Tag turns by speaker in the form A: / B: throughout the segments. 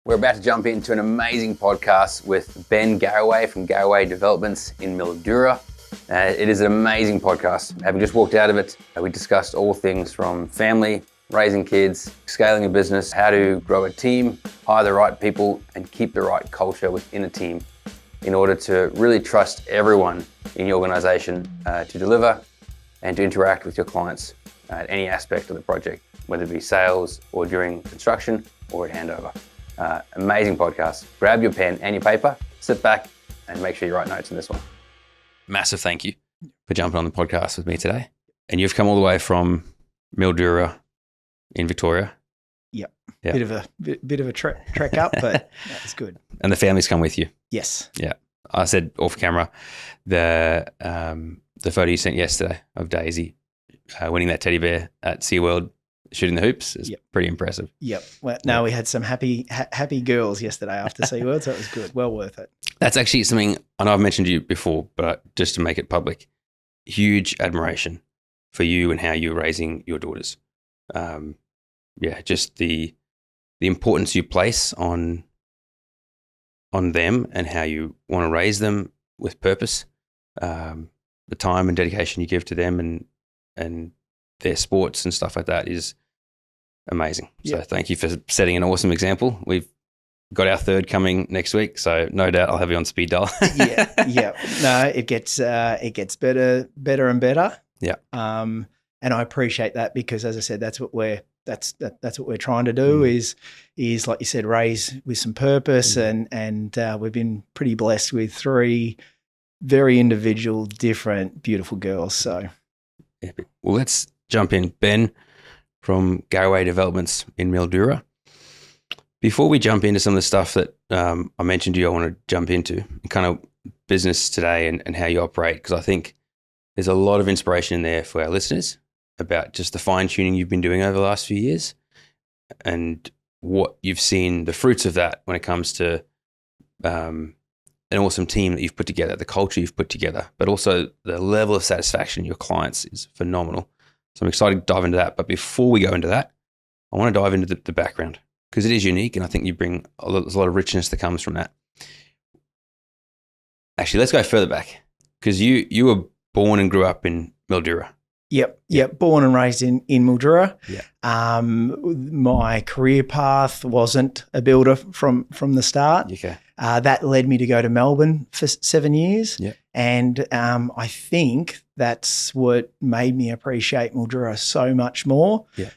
A: We're about to jump into an amazing podcast with Ben Garraway from Garraway Developments in Mildura. It is an amazing podcast. Having just walked out of it, we discussed all things from family, raising kids, scaling a business, how to grow a team, hire the right people, and keep the right culture within a team in order to really trust everyone in your organization to deliver and to interact with your clients at any aspect of the project, whether it be sales or during construction or at handover. Amazing podcast. Grab your pen and your paper, sit back and make sure you write notes in this one. Massive thank you for jumping on the podcast with me today. And you've come all the way from Mildura in Victoria.
B: Yep. Bit of a trek up, but it's good.
A: And the family's come with you.
B: Yes.
A: Yeah. I said off camera, the photo you sent yesterday of Daisy winning that teddy bear at SeaWorld, shooting the hoops is pretty impressive.
B: Yep. Well, no, we had some happy girls yesterday after SeaWorld, so it was good. Well worth it. That's
A: actually something I know I've mentioned to you before, but just to make it public, huge admiration for you and how you're raising your daughters. Just the importance you place on them and how you want to raise them with purpose, the time and dedication you give to them and their sports and stuff like that is amazing. So thank you for setting an awesome example. We've got our third coming next week, so no doubt I'll have you on speed dial.
B: Yeah. No, it gets better and better.
A: Yeah.
B: And I appreciate that because, as I said, that's what we're trying to do is like you said, raise with some purpose, and we've been pretty blessed with three very individual, different, beautiful girls. So,
A: epic. Well, let's jump in. Ben from Garraway Developments in Mildura. Before we jump into some of the stuff that I mentioned to you, I want to jump into kind of business today and how you operate, because I think there's a lot of inspiration in there for our listeners about just the fine tuning you've been doing over the last few years and what you've seen, the fruits of that when it comes to an awesome team that you've put together, the culture you've put together, but also the level of satisfaction in your clients is phenomenal. So I'm excited to dive into that. But before we go into that, I want to dive into the background because it is unique, and I think you bring there's a lot of richness that comes from that. Actually, let's go further back because you were born and grew up in Mildura.
B: Yep. Born and raised in Mildura.
A: Yeah.
B: My career path wasn't a builder from the start.
A: Okay.
B: That led me to go to Melbourne for 7 years.
A: Yeah.
B: And I think that's what made me appreciate Mildura so much more.
A: Yeah.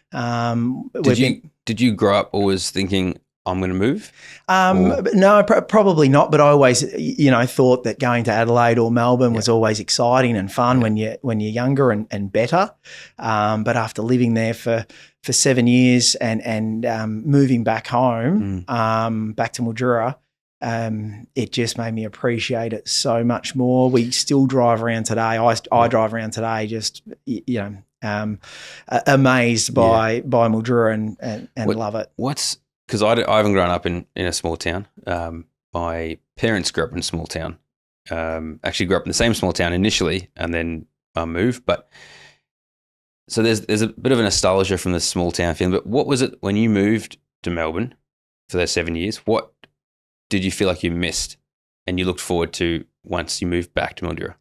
A: Did you grow up always thinking, I'm going to move?
B: No, probably not. But I always, thought that going to Adelaide or Melbourne was always exciting and fun when you're younger and better. But after living there for 7 years and moving back home, back to Mildura, it just made me appreciate it so much more. We still drive around today. I drive around today, just amazed by Mildura and love it.
A: Because I haven't grown up in a small town. My parents grew up in a small town. Actually grew up in the same small town initially and then moved. But so there's a bit of a nostalgia from the small town feeling. But what was it when you moved to Melbourne for those 7 years? What did you feel like you missed and you looked forward to once you moved back to Mildura?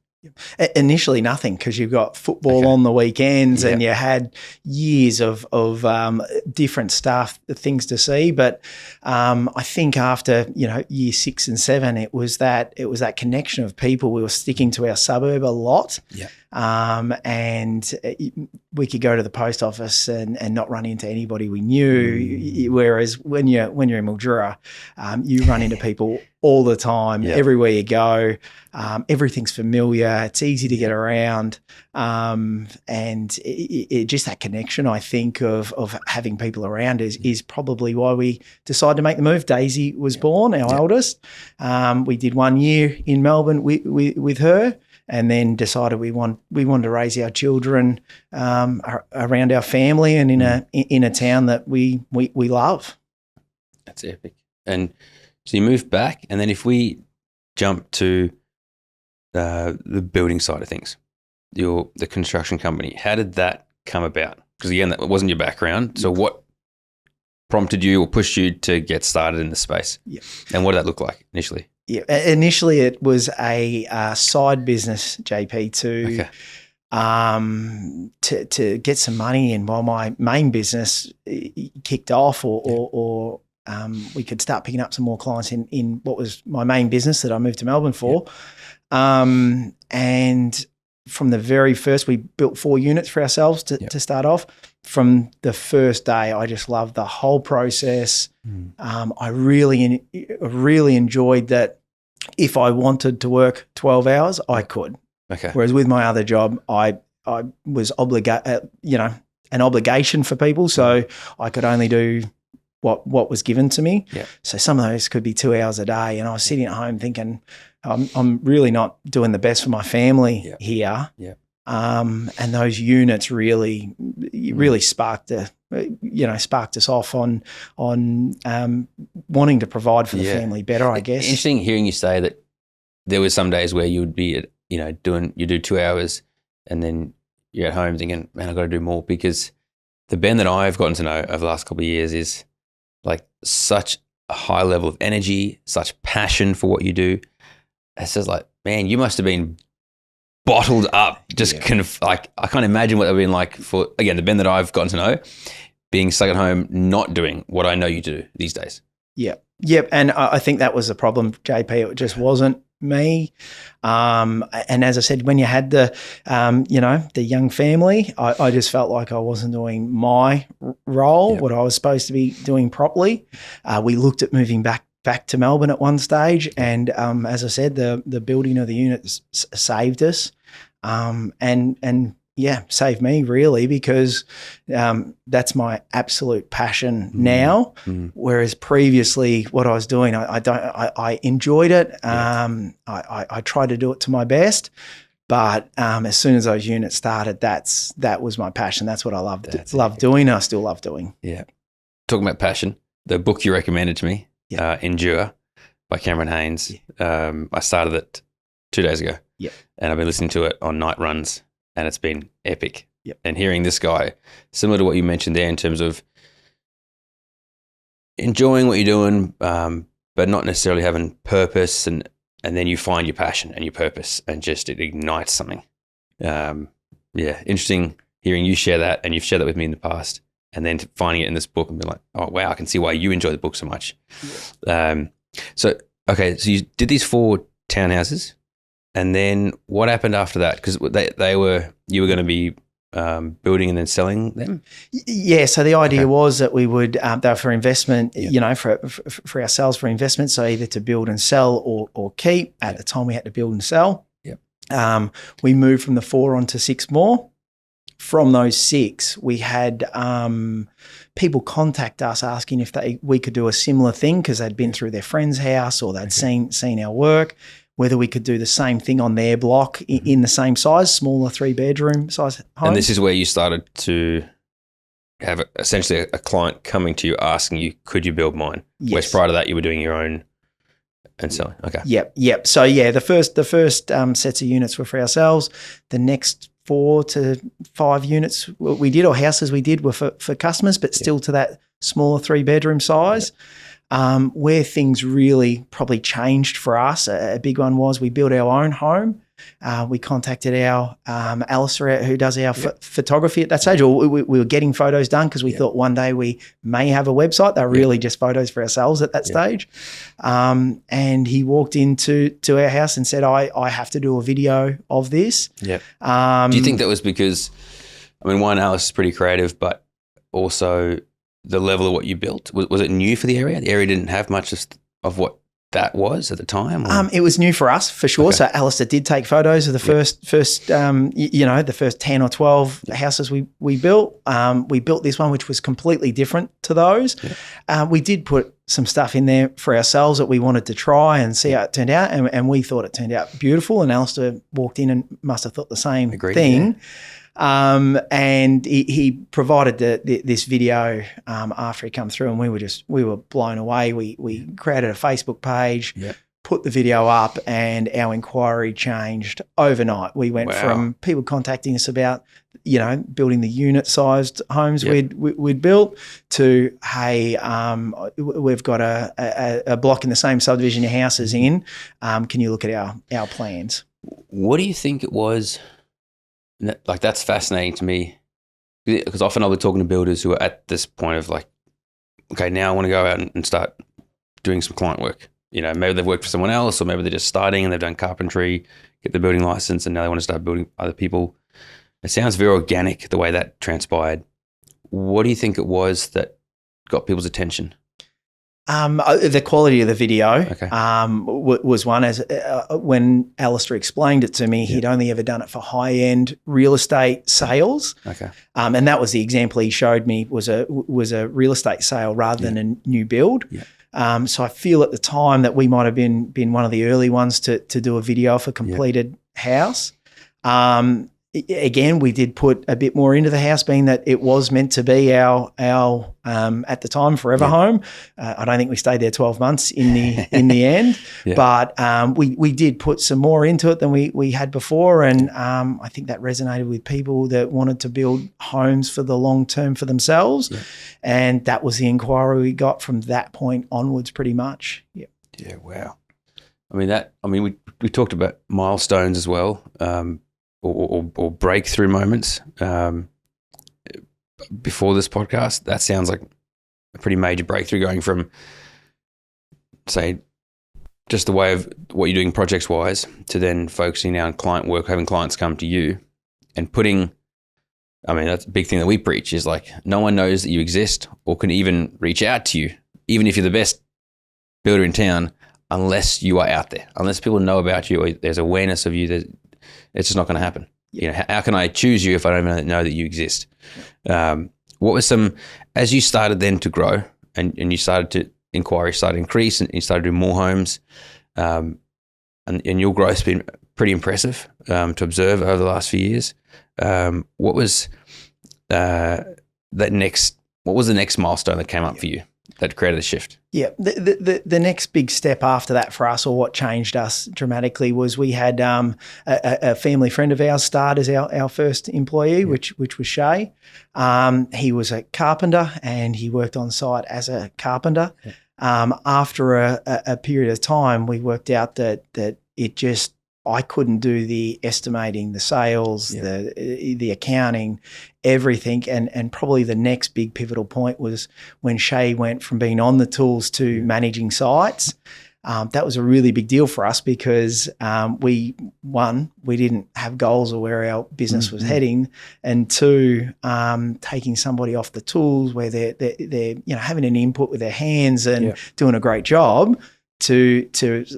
B: Initially nothing, because you've got football on the weekends and you had years of different stuff, things to see. But I think after year 6 and 7, it was that connection of people. We were sticking to our suburb a lot.
A: Yeah.
B: And we could go to the post office and not run into anybody we knew. Whereas when you're in Mildura, you run into people all the time, everywhere you go. Everything's familiar. It's easy to get around. And it just that connection, I think, of having people around is probably why we decided to make the move. Daisy was born, our eldest. We did 1 year in Melbourne with her, and then decided we wanted to raise our children around our family and in a town that we love.
A: That's epic. And so you moved back, and then if we jump to the building side of things, the construction company, how did that come about? Because again, that wasn't your background. So what prompted you or pushed you to get started in the space?
B: Yeah.
A: And what did that look like initially?
B: Yeah. Initially, it was a side business, JP, to get some money in while my main business kicked off, or we could start picking up some more clients in what was my main business that I moved to Melbourne for. And from the very first, we built 4 units for ourselves to start off. From the first day, I just loved the whole process. I really enjoyed that. If I wanted to work 12 hours, I could.
A: Okay.
B: Whereas with my other job, I was an obligation for people, so I could only do what was given to me.
A: Yeah.
B: So some of those could be 2 hours a day, and I was sitting at home thinking, I'm really not doing the best for my family here.
A: Yeah.
B: And those units really sparked us off on wanting to provide for the family better, I guess.
A: Interesting hearing you say that there was some days where you would be, you do 2 hours and then you're at home thinking, man, I've got to do more, because the Ben that I've gotten to know over the last couple of years is like such a high level of energy, such passion for what you do. It's just like, man, you must have been bottled up, just I can't imagine what it would have been like for, again, the Ben that I've gotten to know, being stuck at home, not doing what I know you do these days.
B: Yep. And I think that was the problem, JP. It just wasn't me. And as I said, when you had the young family, I just felt like I wasn't doing my role, what I was supposed to be doing properly. We looked at moving back to Melbourne at one stage, and as I said, the building of the units saved us, saved me really, because that's my absolute passion now. Whereas previously, what I was doing, I enjoyed it. I tried to do it to my best, but as soon as those units started, that was my passion. That's what I loved doing. I still love doing.
A: Yeah. Talking about passion, the book you recommended to me, Endure by Cameron Haynes. I started it 2 days ago, and I've been listening to it on night runs, and it's been epic. And hearing this guy, similar to what you mentioned there in terms of enjoying what you're doing, but not necessarily having purpose, and then you find your passion and your purpose, and just it ignites something. Interesting hearing you share that, and you've shared that with me in the past. And then finding it in this book and being like, oh, wow, I can see why you enjoy the book so much. So you did these 4 townhouses, and then what happened after that? Because you were going to be building and then selling them?
B: Yeah, so the idea was that we would, they were for investment, for ourselves, for investment, so either to build and sell or keep. At the time we had to build and sell. We moved from the 4 on to 6 more. From those 6, we had people contact us asking if we could do a similar thing, because they'd been through their friend's house or they'd seen our work, whether we could do the same thing on their block in the same size, smaller 3-bedroom size home.
A: And this is where you started to have essentially a client coming to you asking you, could you build mine?
B: Yes.
A: Whereas prior to that, you were doing your own and selling. Okay.
B: Yep. So the first sets of units were for ourselves. The next 4 to 5 units we did, or houses we did, were for customers, but still to that smaller 3-bedroom size. Where things really probably changed for us, a big one was we built our own home. We contacted our Alistair, who does our photography at that stage. Or we were getting photos done because we thought one day we may have a website. They were really just photos for ourselves at that stage. And he walked into our house and said, I have to do a video of this.
A: Do you think that was because, one, Alice is pretty creative, but also the level of what you built? Was it new for the area? The area didn't have much of what that was at the time?
B: It was new for us, for sure. Okay. So Alistair did take photos of the first the first 10 or 12 houses we built. We built this one, which was completely different to those. We did put some stuff in there for ourselves that we wanted to try and see how it turned out, and we thought it turned out beautiful, and Alistair walked in and must have thought the same thing. And he provided this video after he come through, and we were blown away. We created a Facebook page, put the video up, and our inquiry changed overnight. We went from people contacting us about, building the unit-sized homes we'd built to, hey, we've got a block in the same subdivision your house is in. Can you look at our plans?
A: What do you think it was? Like, that's fascinating to me, because often I'll be talking to builders who are at this point of like, okay, now I want to go out and start doing some client work. Maybe they've worked for someone else, or maybe they're just starting and they've done carpentry, get the building license, and now they want to start building other people. It sounds very organic the way that transpired. What do you think it was that got people's attention?
B: The quality of the video
A: Okay.
B: Was one. As when Alistair explained it to me, he'd only ever done it for high-end real estate sales.
A: Okay.
B: And that was the example he showed me, was a real estate sale rather than a new build.
A: Yeah.
B: So I feel at the time that we might have been one of the early ones to do a video for completed house. Again, we did put a bit more into the house, being that it was meant to be our at the time forever home. I don't think we stayed there 12 months in the end, but we did put some more into it than we had before, and I think that resonated with people that wanted to build homes for the long term for themselves, and that was the inquiry we got from that point onwards, pretty much. Yeah.
A: Yeah. Wow. We talked about milestones as well. Or breakthrough moments before this podcast. That sounds like a pretty major breakthrough, going from, say, just the way of what you're doing projects wise to then focusing now on client work, having clients come to you and putting, that's a big thing that we preach, is like, no one knows that you exist or can even reach out to you, even if you're the best builder in town, unless you are out there, unless people know about you or there's awareness of you. It's just not going to happen. How can I choose you if I don't even know that you exist? What was some, as you started then to grow and you started to, inquiry started to increase and you started doing more homes, and your growth's been pretty impressive to observe over the last few years. What was what was the next milestone that came up for you that created a shift?
B: Yeah, the next big step after that for us, or what changed us dramatically, was we had a family friend of ours start as our first employee, which was Shay. He was a carpenter and he worked on site as a carpenter. After a period of time, we worked out that it just, I couldn't do the estimating, the sales, the accounting, everything. And probably the next big pivotal point was when Shay went from being on the tools to managing sites. That was a really big deal for us because we didn't have goals of where our business was heading, and two, taking somebody off the tools where they're having an input with their hands and doing a great job, to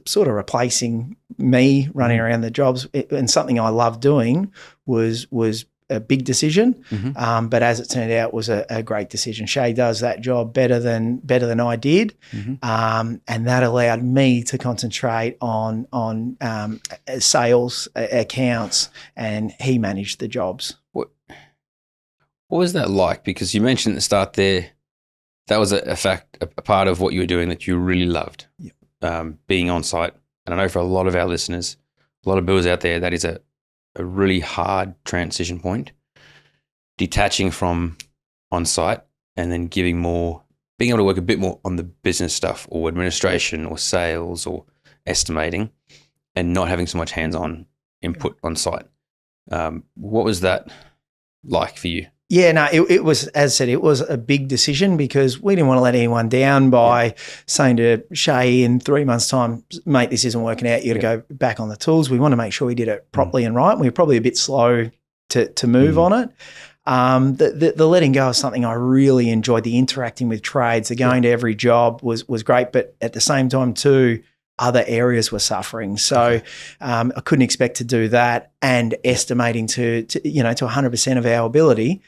B: sort of replacing me running around the jobs. And something I loved doing was a big decision, but as it turned out, was a great decision. Shay does that job better than I did, and that allowed me to concentrate on sales, accounts, and he managed the jobs.
A: What was that like? Because you mentioned at the start there, that was a part of what you were doing that you really loved. Being on site. And I know for a lot of our listeners, a lot of builders out there, that is a really hard transition point. Detaching from on site and then being able to work a bit more on the business stuff or administration or sales or estimating, and not having so much hands-on input on site. What was that like for you?
B: Yeah, no, it was, as I said, it was a big decision because we didn't want to let anyone down by saying to Shay in 3 months' time, mate, this isn't working out, you got to go back on the tools. We want to make sure we did it properly and right. And we were probably a bit slow to move on it. The letting go is something I really enjoyed. The interacting with trades, the going to every job was great, but at the same time too, other areas were suffering. So I couldn't expect to do that and estimating to 100% of our ability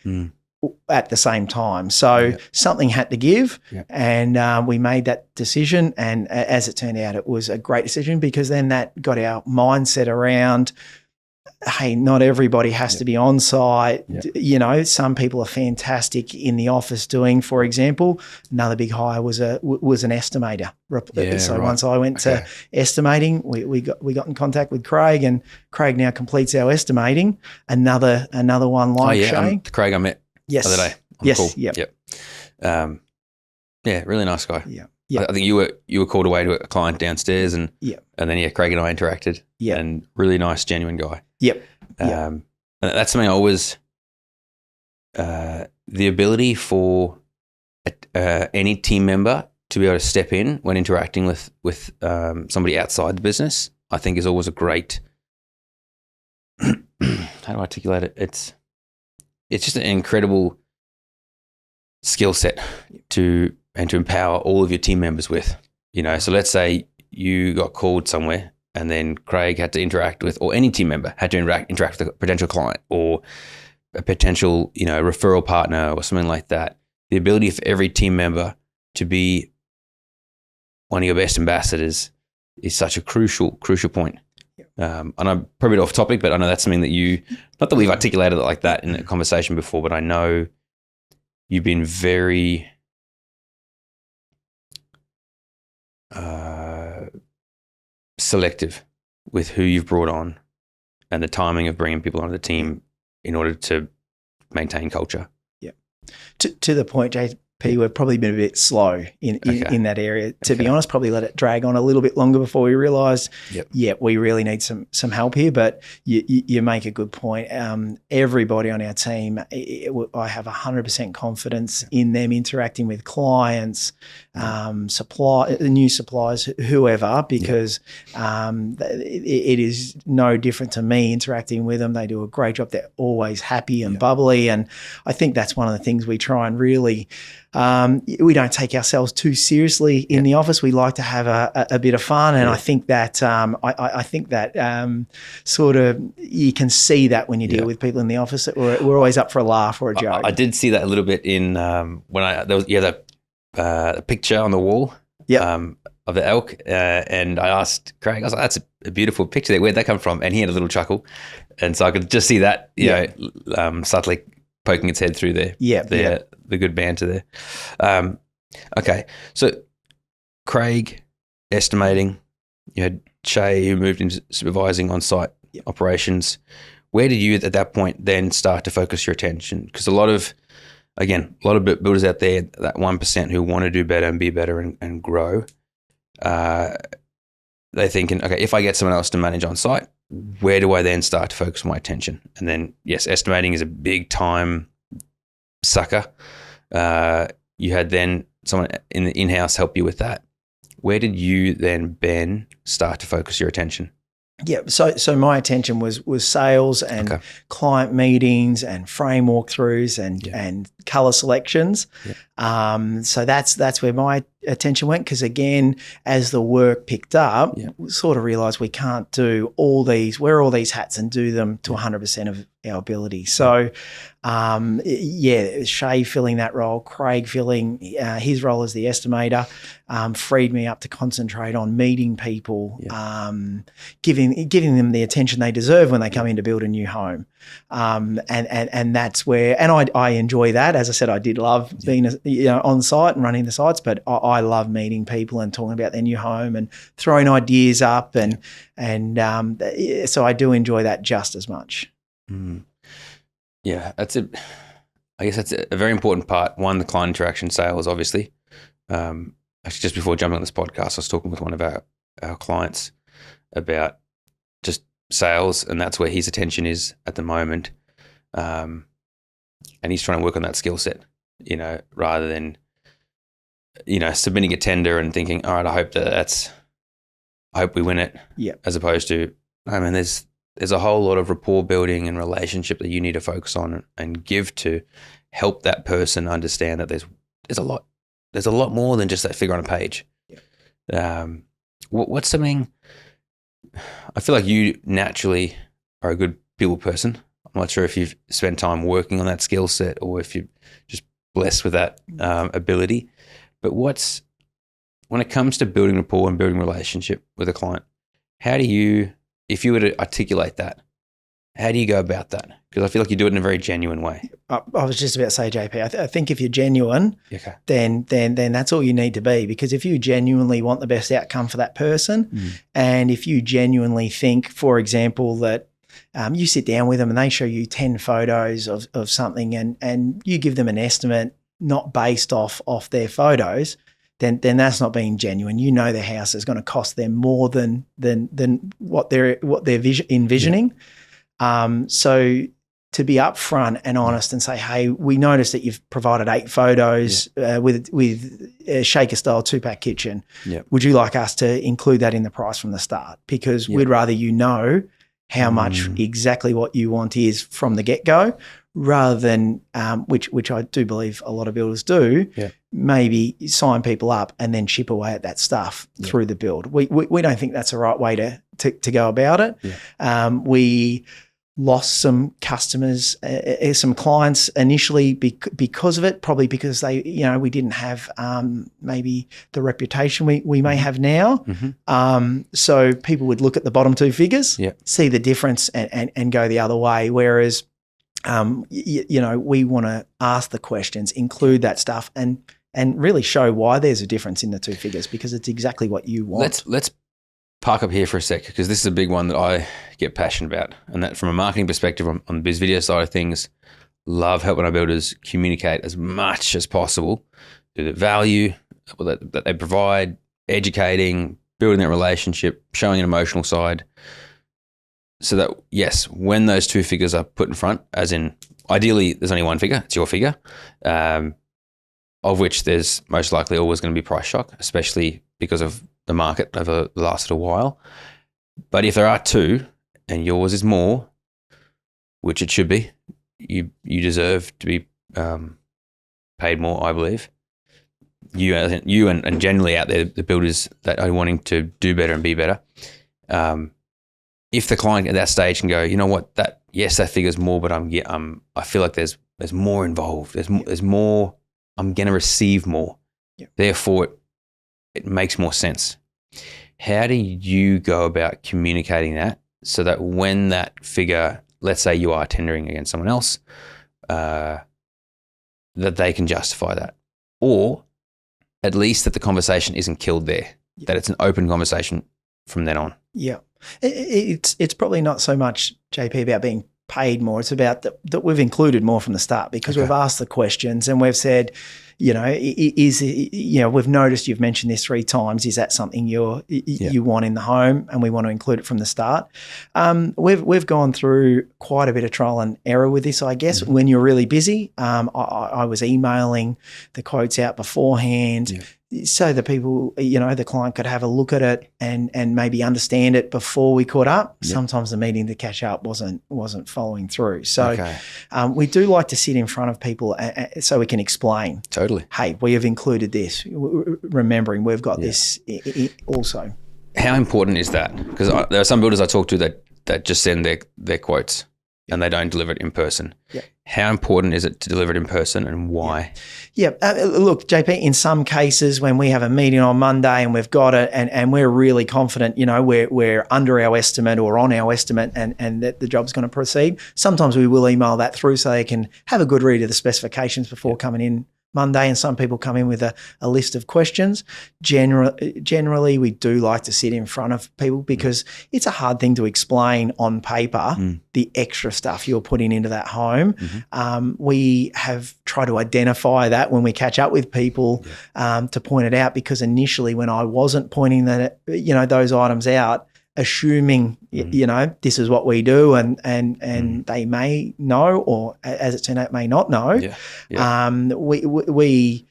B: at the same time. So something had to give, and we made that decision. And as it turned out, it was a great decision because then that got our mindset around hey, not everybody has to be on site.
A: Yep.
B: You know, some people are fantastic in the office doing, for example, another big hire was an estimator. So once I went to estimating, we got in contact with Craig, and Craig now completes our estimating. Another one like Shay.
A: Craig I met the other day.
B: Yes.
A: Call.
B: Yep.
A: Yeah, really nice guy.
B: Yeah. Yeah.
A: I think you were called away to a client downstairs, and then Craig and I interacted.
B: Yeah.
A: And really nice, genuine guy.
B: Yep.
A: And that's something I always the ability for any team member to be able to step in when interacting with somebody outside the business, I think is always a great. How do I articulate it? It's just an incredible skill set to empower all of your team members with. You know, so let's say you got called somewhere, and then Craig had to interact with, or any team member had to interact with a potential client or a potential, referral partner or something like that. The ability for every team member to be one of your best ambassadors is such a crucial point. And I'm probably off topic, but I know that's something that not that we've articulated it like that in a conversation before, but I know you've been very selective with who you've brought on and the timing of bringing people onto the team in order to maintain culture. Yeah.
B: To the point, JP, we've probably been a bit slow in that area. To be honest, probably let it drag on a little bit longer before we realised, we really need some help here. But you make a good point. Everybody on our team, I have 100% confidence in them interacting with clients, new suppliers, whoever, because it is no different to me interacting with them. They do a great job. They're always happy and bubbly. And I think that's one of the things we try and really we don't take ourselves too seriously in the office. We like to have a bit of fun, and I think that I think that sort of you can see that when you deal with people in the office. That we're always up for a laugh or a joke.
A: I did see that a little bit in when there was a picture on the wall of the elk, and I asked Craig, I was like, "That's a beautiful picture there. Where'd that come from?" And he had a little chuckle, and so I could just see that subtly poking its head through there. The good banter there. Okay, so Craig estimating, you had Shay who moved into supervising on-site operations. Where did you at that point then start to focus your attention? Because a lot of builders out there, that 1% who want to do better and be better and grow, they're thinking, okay, if I get someone else to manage on-site, where do I then start to focus my attention? And then, yes, estimating is a big time sucker. You had then someone in the in-house help you with that. Where did you then, Ben, start to focus your attention?
B: Yeah, so my attention was sales and client meetings and frame walkthroughs and color selections. So that's where my attention went, because again, as the work picked up, we sort of realised we can't wear all these hats and do them to 100% of our ability. So Shay filling that role, Craig filling his role as the estimator, freed me up to concentrate on meeting people, giving them the attention they deserve when they come in to build a new home. And that's where, and I enjoy that. As I said, I did love being on site and running the sites, but I love meeting people and talking about their new home and throwing ideas up, and so I do enjoy that just as much.
A: Yeah, that's it. I guess that's a very important part. One, the client interaction, sales, obviously. Actually, just before jumping on this podcast, I was talking with one of our clients about just sales, and that's where his attention is at the moment. And he's trying to work on that skill set, rather than, submitting a tender and thinking, all right, I hope we win it. Yeah. As opposed to, there's a whole lot of rapport building and relationship that you need to focus on and give to help that person understand that there's a lot more than just that figure on a page. Yeah. What's something, I feel like you naturally are a good people person. I'm not sure if you've spent time working on that skill set or if you're just blessed with that ability. But when it comes to building rapport and building relationship with a client, how do you, if you were to articulate that, How do you go about that? Because I feel like you do it in a very genuine way.
B: I was just about to say, JP, I think if you're genuine,
A: Okay.
B: then that's all you need to be. Because if you genuinely want the best outcome for that person, and if you genuinely think, for example, that you sit down with them and they show you 10 photos of something and you give them an estimate not based off their photos, then that's not being genuine. You know their house is going to cost them more than what they're envisioning. So to be upfront and honest and say, hey, we noticed that you've provided 8 photos with a shaker style 2-pack kitchen. Yep. Would you like us to include that in the price from the start? Because we'd rather you know how much exactly what you want is from the get-go, rather than which I do believe a lot of builders do. Maybe sign people up and then chip away at that stuff through the build. We don't think that's the right way to go about it. We lost some customers, some clients initially because of it, probably because they, we didn't have maybe the reputation we may have now. So people would look at the bottom 2 figures, see the difference and go the other way. Whereas, we want to ask the questions, include that stuff and really show why there's a difference in the 2 figures, because it's exactly what you want.
A: Let's park up here for a sec, because this is a big one that I get passionate about, and that from a marketing perspective on the biz video side of things, love helping our builders communicate as much as possible through the value that they provide, educating, building that relationship, showing an emotional side, so that, yes, when those 2 figures are put in front, as in ideally there's only one figure, it's your figure, of which there's most likely always going to be price shock, especially because of the market over the last little while. But if there are 2 and yours is more, which it should be, you deserve to be paid more, I believe. You and generally out there, the builders that are wanting to do better and be better. If the client at that stage can go, you know what, that figure's more, but I feel like there's more involved. There's more. I'm going to receive more. Therefore, it makes more sense. How do you go about communicating that so that when that figure, let's say you are tendering against someone else, that they can justify that, or at least that the conversation isn't killed there, that it's an open conversation from then on? Yeah.
B: It's probably not so much, JP, about being paid more. It's about that we've included more from the start, because we've asked the questions and we've said, we've noticed you've mentioned this 3 times. Is that something you want in the home? And we want to include it from the start. We've gone through quite a bit of trial and error with this, I guess. When you're really busy, I was emailing the quotes out beforehand. So the people, the client could have a look at it and maybe understand it before we caught up. Sometimes the meeting to catch up wasn't following through. So we do like to sit in front of people so we can explain.
A: Totally.
B: Hey, we have included this. Remembering we've got this also.
A: How important is that? Because there are some builders I talk to that just send their quotes and they don't deliver it in person. How important is it to deliver it in person, and why?
B: Look, JP, in some cases when we have a meeting on Monday and we've got it and we're really confident, we're under our estimate or on our estimate and that the job's going to proceed, sometimes we will email that through so they can have a good read of the specifications before coming in Monday. And some people come in with a list of questions. Generally, we do like to sit in front of people because it's a hard thing to explain on paper, the extra stuff you're putting into that home. We have tried to identify that when we catch up with people to point it out, because initially when I wasn't pointing those items out, assuming this is what we do and they may know, or as it turned out may not know. We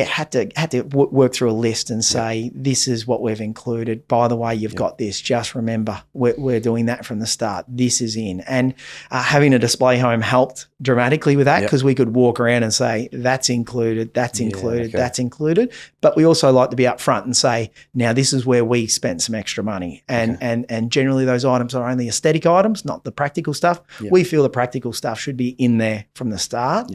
B: had to work through a list and say, this is what we've included. By the way, you've got this. Just remember, we're doing that from the start. This is in. And having a display home helped dramatically with that, because we could walk around and say, that's included, that's included, that's included. But we also like to be upfront and say, now this is where we spent some extra money. And generally those items are only aesthetic items, not the practical stuff. We feel the practical stuff should be in there from the start.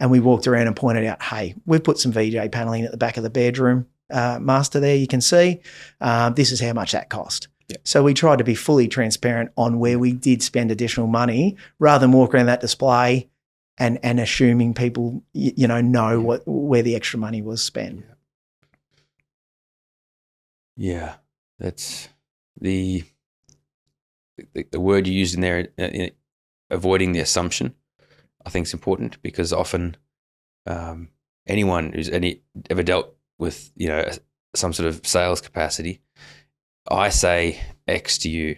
B: And we walked around and pointed out, hey, we've put some VJ paneling at the back of the bedroom master there, you can see. This is how much that cost. So we tried to be fully transparent on where we did spend additional money rather than walk around that display and assuming people, know where the extra money was spent.
A: Yeah, that's the word you used in there, avoiding the assumption, I think is important, because often anyone who's ever dealt with, some sort of sales capacity, I say X to you.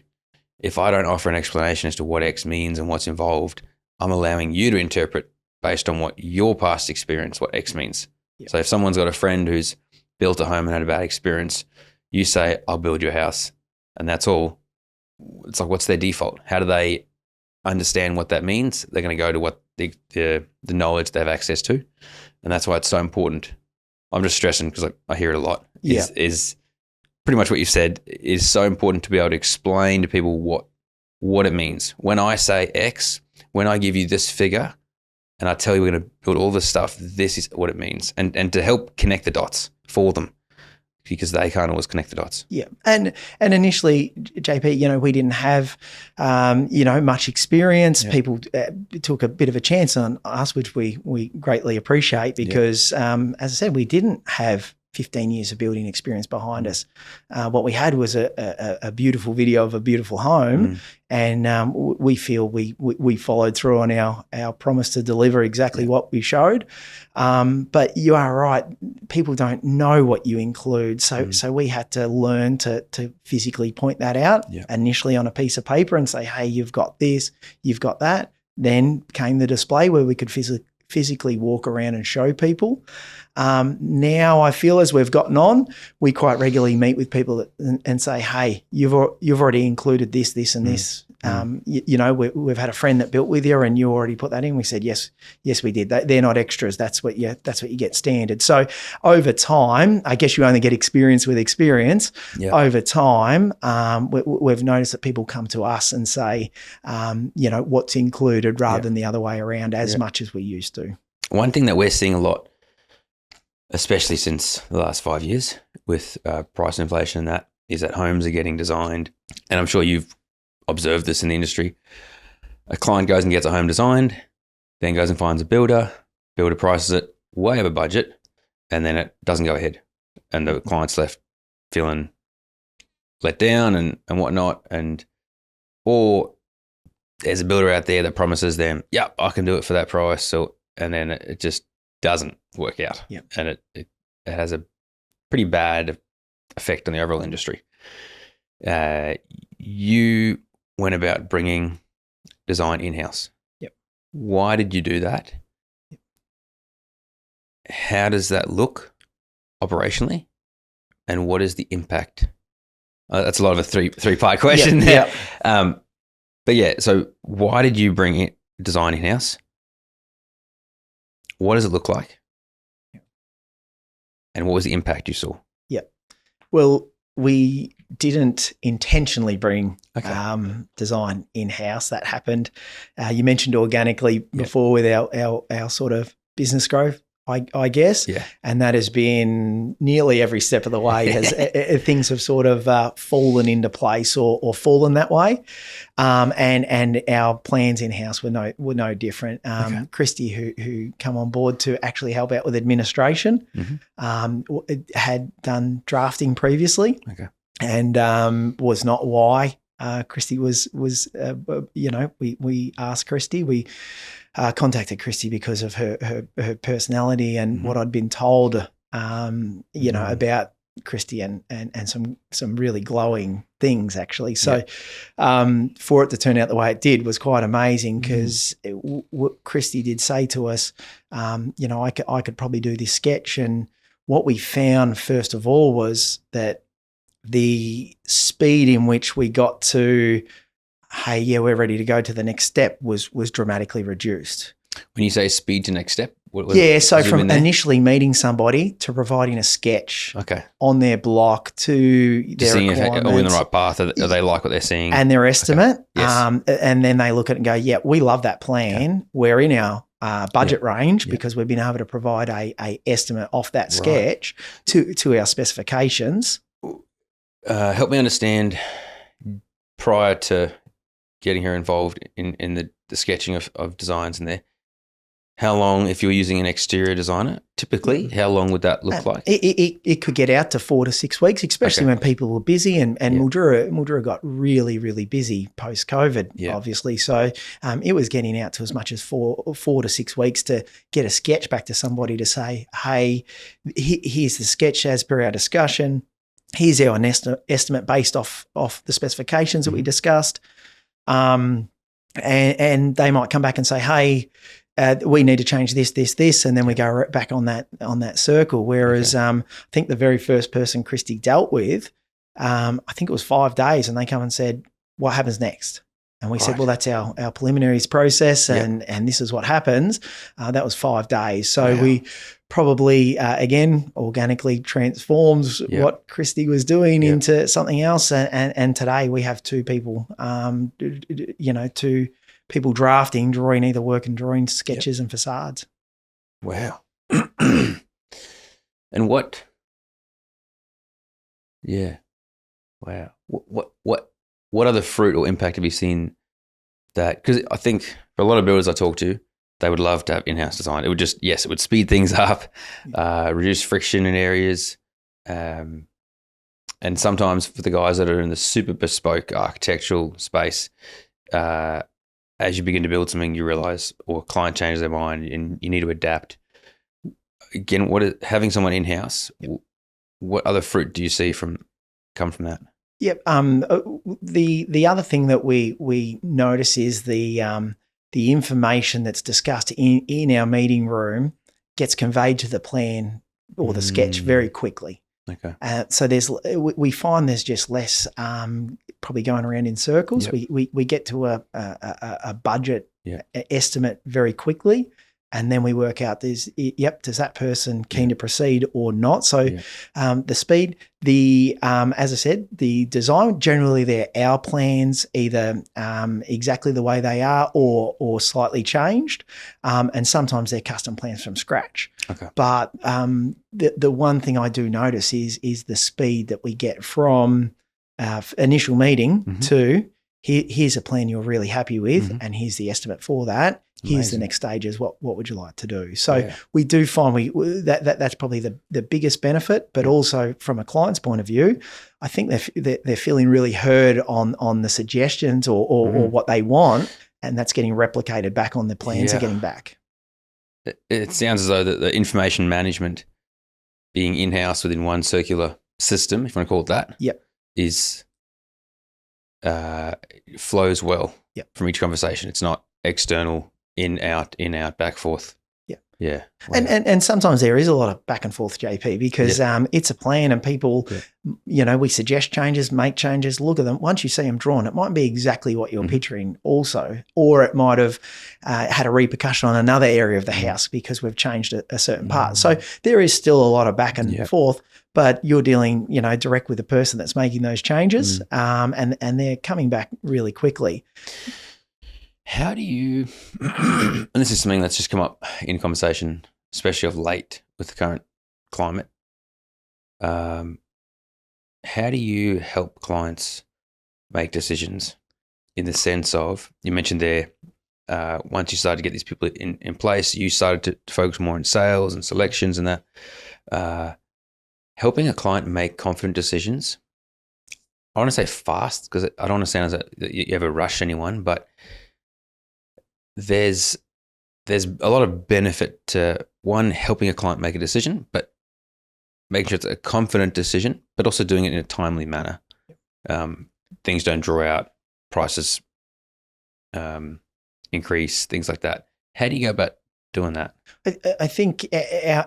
A: If I don't offer an explanation as to what X means and what's involved, I'm allowing you to interpret based on what your past experience, what X means. Yep. So if someone's got a friend who's built a home and had a bad experience, you say, I'll build your house, and that's all. It's like, what's their default? How do they understand what that means? They're going to go to what the knowledge they have access to. And that's why it's so important. I'm just stressing because I hear it a lot. Is pretty much what you've said is so important to be able to explain to people what it means. When I say X, when I give you this figure and I tell you we're going to build all this stuff, this is what it means. And to help connect the dots for them, because they can't always connect the dots.
B: Yeah. And initially, JP, we didn't have, much experience. Yeah. People took a bit of a chance on us, which we greatly appreciate because, as I said, we didn't have 15 years of building experience behind us. What we had was a beautiful video of a beautiful home, and we feel we followed through on our promise to deliver exactly what we showed. But you are right; people don't know what you include, so we had to learn to physically point that out initially on a piece of paper and say, "Hey, you've got this, you've got that." Then came the display where we could physically walk around and show people. Now I feel as we've gotten on, we quite regularly meet with people and say, hey, you've already included this, and this. We've had a friend that built with you and you already put that in. We said, yes, we did. They're not extras. That's what you get standard. So over time, I guess you only get experience with experience. Yep. Over time, we've noticed that people come to us and say, what's included rather than the other way around as much as we used to.
A: One thing that we're seeing a lot, especially since the last 5 years with price inflation and that, is that homes are getting designed. And I'm sure you've observed this in the industry. A client goes and gets a home designed, then goes and finds a builder prices it way over budget, and then it doesn't go ahead. And the client's left feeling let down and whatnot. Or there's a builder out there that promises them, I can do it for that price. And then it just doesn't work out.
B: Yep.
A: And it has a pretty bad effect on the overall industry. You went about bringing design in-house.
B: Yep.
A: Why did you do that?
B: Yep.
A: How does that look operationally? And what is the impact? That's a lot of a three-part question there. But so why did you bring design in-house? What does it look like? And what was the impact you saw?
B: Yeah. Well, we didn't intentionally bring design in-house. That happened. You mentioned organically before with our sort of business growth, I guess. Yeah. And that has been nearly every step of the way has things have sort of fallen into place or fallen that way. And our plans in-house were no different. Christy, who come on board to actually help out with administration, had done drafting previously, and was not why Christy was. We asked Christy. We contacted Christy because of her personality and what I'd been told, about Christy and some really glowing things actually. So for it to turn out the way it did was quite amazing because what Christy did say to us, I could probably do this sketch. And what we found first of all was that the speed in which we got to, hey, we're ready to go to the next step was dramatically reduced.
A: When you say speed to next step?
B: So from initially meeting somebody to providing a sketch on their block to their requirements.
A: Are we in the right path? Are they like what they're seeing?
B: And their estimate. Yes. And then they look at it and go, we love that plan. Okay. We're in our budget range because we've been able to provide a estimate off that sketch to our specifications.
A: Help me understand prior to getting her involved in the sketching of designs in there, how long, if you were using an exterior designer, typically, how long would that look like?
B: It could get out to 4 to 6 weeks, especially when people were busy. And Mildura got really, really busy post-COVID, obviously. So it was getting out to as much as 4 to 6 weeks to get a sketch back to somebody to say, hey, here's the sketch as per our discussion. Here's our estimate based off the specifications that we discussed. And they might come back and say, hey, we need to change this, and then we go right back on that circle. Whereas I think the very first person Christy dealt with, I think it was 5 days, and they come and said, what happens next? And we said, well, that's our preliminaries process, and this is what happens. That was 5 days. So we probably, again, organically transformed what Christy was doing into something else. And today we have 2 people, 2 people drawing either work and drawing sketches and facades.
A: Wow. And what? Yeah. Wow. What other fruit or impact have you seen that? Because I think for a lot of builders I talk to, they would love to have in-house design. It would just, it would speed things up, reduce friction in areas. And sometimes for the guys that are in the super bespoke architectural space, as you begin to build something, you realize, or a client changes their mind and you need to adapt. Again, having someone in-house, what other fruit do you see come from that?
B: Yep. The other thing that we notice is the information that's discussed in our meeting room gets conveyed to the plan or the sketch very quickly.
A: Okay.
B: So we find there's just less probably going around in circles. We get to a budget estimate very quickly, and then we work out does that person keen to proceed or not? So the speed, as I said, the design, generally they're our plans, either exactly the way they are or slightly changed, and sometimes they're custom plans from scratch.
A: Okay.
B: But the one thing I do notice is the speed that we get from initial meeting to here's a plan you're really happy with, and here's the estimate for that. Here's the next stage is what would you like to do? So we do find that's probably the biggest benefit, but also from a client's point of view, I think they're feeling really heard on the suggestions or what they want, and that's getting replicated back on the plans they're getting back.
A: It sounds as though the information management being in-house within one circular system, if you want to call it that, is flows well from each conversation. It's not external, in, out, back, forth. Yeah. Wow.
B: And sometimes there is a lot of back and forth, JP, because it's a plan and people, we suggest changes, make changes, look at them. Once you see them drawn, it might be exactly what you're picturing also, or it might have had a repercussion on another area of the house because we've changed a certain part. So there is still a lot of back and forth, but you're dealing, direct with the person that's making those changes, and they're coming back really quickly.
A: How do you, and this is something that's just come up in conversation, especially of late with the current climate, how do you help clients make decisions in the sense of, you mentioned there, once you started to get these people in place, you started to focus more on sales and selections and that, helping a client make confident decisions. I want to say fast because I don't want to sound as that you ever rush anyone, but there's a lot of benefit to, one, helping a client make a decision, but making sure it's a confident decision, but also doing it in a timely manner. Things don't draw out, prices increase, things like that. How do you go about doing that?
B: I think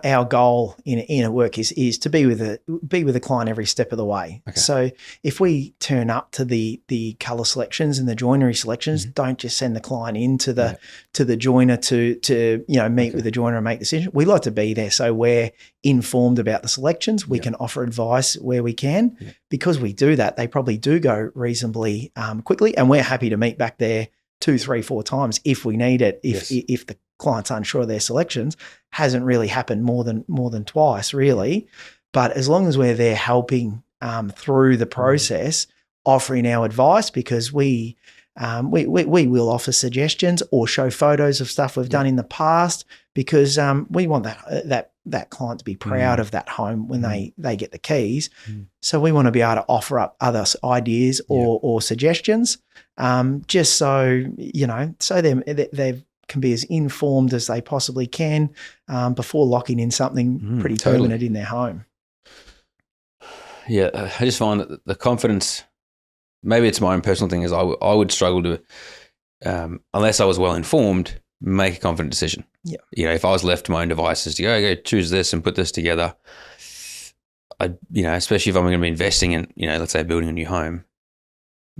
B: our goal in a work is to be with the client every step of the way. Okay. So if we turn up to the color selections and the joinery selections, don't just send the client into the joiner to meet with the joiner and make decisions. We like to be there so we're informed about the selections. We can offer advice where we can. Because we do that, they probably do go reasonably quickly, and we're happy to meet back there 2, 3, 4 times if we need it. If the client's unsure of their selections, hasn't really happened more than twice, really. But as long as we're there helping through the process, offering our advice because we will offer suggestions or show photos of stuff we've done in the past because we want that client to be proud of that home when they get the keys. So we want to be able to offer up other ideas or suggestions, just so so they can be as informed as they possibly can before locking in something pretty permanent in their home.
A: Yeah, I just find that the confidence. Maybe it's my own personal thing. Is I would struggle to, unless I was well informed, make a confident decision. Yeah. If I was left to my own devices to go choose this and put this together, especially if I'm going to be investing in, let's say building a new home,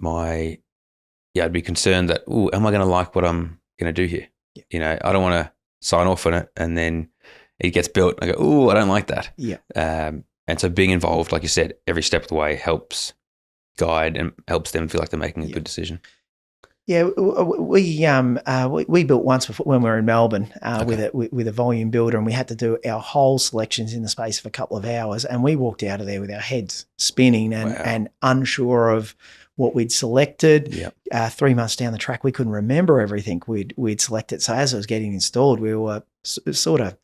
A: I'd be concerned that, am I going to like what I'm going to do here? Yeah. I don't want to sign off on it and then it gets built and I go, I don't like that. Yeah. And so being involved, like you said, every step of the way helps guide and helps them feel like they're making a good decision.
B: Yeah, we built once before when we were in Melbourne with a volume builder, and we had to do our whole selections in the space of a couple of hours, and we walked out of there with our heads spinning and unsure of what we'd selected. Yep. 3 months down the track, we couldn't remember everything we'd selected. So as it was getting installed, we were sort of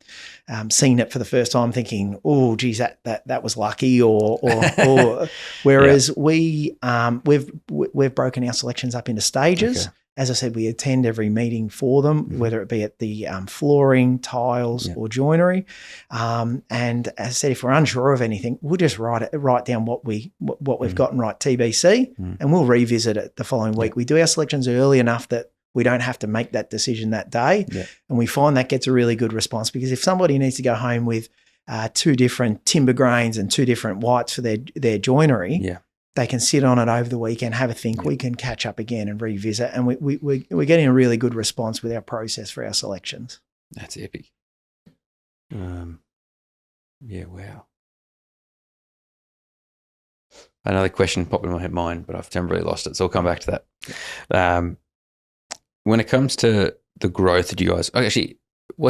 B: seeing it for the first time, thinking, "Oh, geez, that was lucky," or whereas we've broken our selections up into stages. Okay. As I said, we attend every meeting for them, whether it be at the flooring, tiles, or joinery. And as I said, if we're unsure of anything, we'll just write down what we've gotten right TBC, and we'll revisit it the following week. We do our selections early enough that we don't have to make that decision that day, and we find that gets a really good response because if somebody needs to go home with 2 different timber grains and 2 different whites for their joinery. Yeah. They can sit on it over the weekend, have a think. We can catch up again and revisit, and we're getting a really good response with our process for our selections.
A: That's epic. Yeah, wow. Another question popped in my mind, but I've temporarily lost it, so I'll come back to that. When it comes to the growth that you guys actually,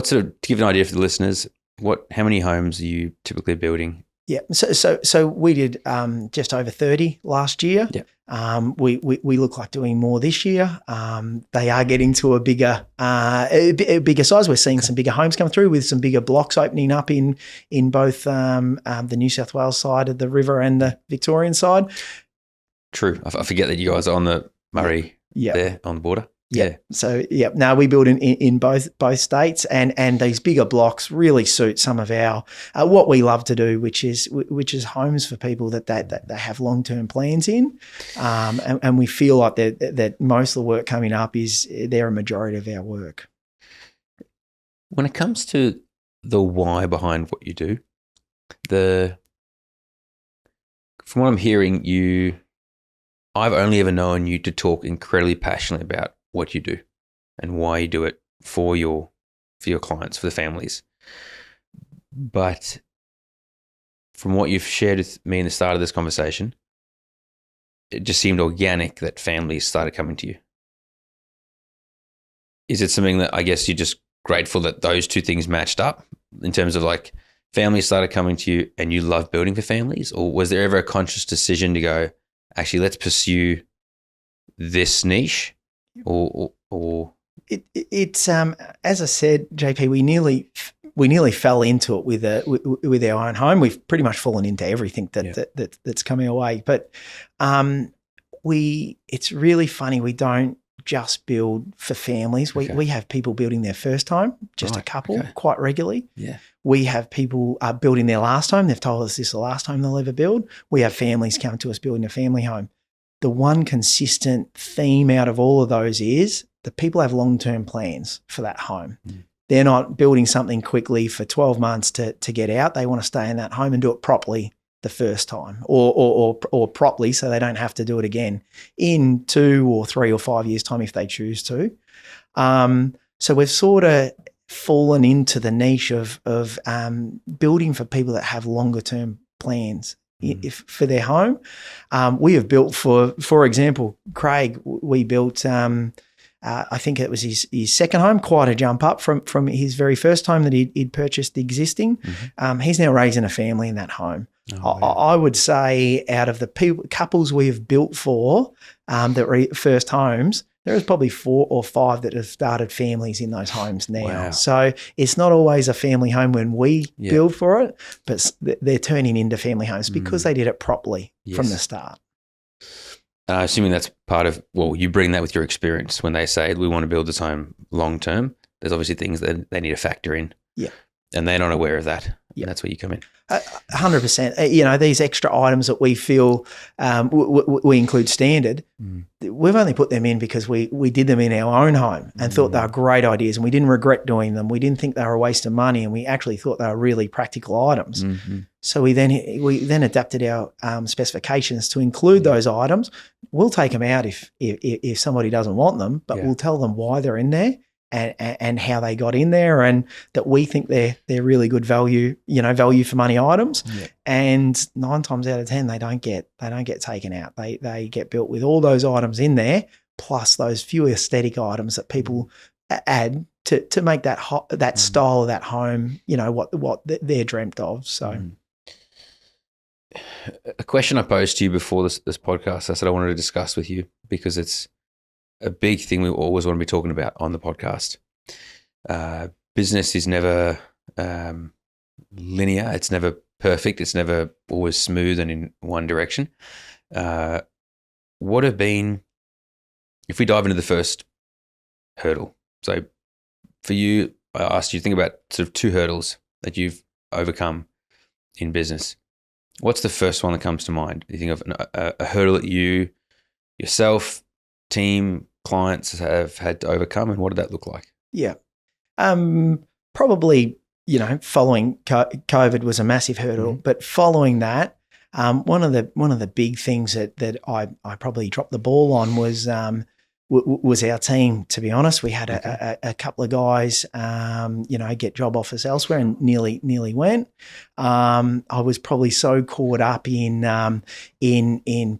A: to give an idea for the listeners, how many homes are you typically building?
B: Yeah, so we did just over 30 last year. Yeah. We look like doing more this year. They are getting to a bigger size. We're seeing some bigger homes come through with some bigger blocks opening up in both the New South Wales side of the river and the Victorian side.
A: True. I forget that you guys are on the Murray there on the border.
B: Yeah. So no, we build in both states, and these bigger blocks really suit some of our what we love to do, which is homes for people that they have long-term plans in, and we feel like that most of the work coming up they're a majority of our work.
A: When it comes to the why behind what you do, from what I'm hearing, I've only ever known you to talk incredibly passionately about what you do and why you do it for your clients, for the families. But from what you've shared with me in the start of this conversation, it just seemed organic that families started coming to you. Is it something that I guess you're just grateful that those two things matched up in terms of like families started coming to you and you love building for families? Or was there ever a conscious decision to go, actually, let's pursue this niche? Or
B: it's as I said, JP, we nearly fell into it with our own home. We've pretty much fallen into everything that's coming our way. But it's really funny. We don't just build for families. We have people building their first home, just a couple, quite regularly. Yeah. We have people building their last home. They've told us this is the last home they'll ever build. We have families come to us building a family home. The one consistent theme out of all of those is the people have long-term plans for that home. Mm. They're not building something quickly for 12 months to get out. They want to stay in that home and do it properly the first time or properly so they don't have to do it again in 2 or 3 or 5 years' time if they choose to. So we've sort of fallen into the niche of building for people that have longer-term plans. For their home. We have built for example, Craig, we built I think it was his second home, quite a jump up from his very first home that he'd purchased existing. He's now raising a family in that home. I would say out of the couples we have built for that were first homes, there is probably 4 or 5 that have started families in those homes now.
A: Wow.
B: So it's not always a family home when we build for it, but they're turning into family homes because they did it properly from the start.
A: Assuming that's part of, you bring that with your experience when they say we want to build this home long term. There's obviously things that they need to factor in. Yeah. And they're not aware of that. Yeah. And that's where you come in.
B: 100%. These extra items that we feel we include standard, we've only put them in because we did them in our own home and thought they were great ideas, and we didn't regret doing them. We didn't think they were a waste of money, and we actually thought they were really practical items. So we then adapted our specifications to include those items. We'll take them out if somebody doesn't want them, but we'll tell them why they're in there. And how they got in there, and that we think they're really good value for money items. Yeah. And 9 times out of 10, they don't get taken out. They get built with all those items in there, plus those few aesthetic items that people add to make that style of that home, what they're dreamt of. So,
A: a question I posed to you before this podcast, I said I wanted to discuss with you because it's a big thing we always want to be talking about on the podcast. Business is never linear. It's never perfect. It's never always smooth and in one direction. What have been, if we dive into the first hurdle, so for you, I asked you to think about sort of 2 hurdles that you've overcome in business. What's the first one that comes to mind? You think of a hurdle that you, yourself, team, clients have had to overcome, and what did that look like?
B: Yeah. Probably, following COVID was a massive hurdle, but following that, one of the big things that I probably dropped the ball on was our team, to be honest. We had a couple of guys, get job offers elsewhere and nearly went. I was probably so caught up in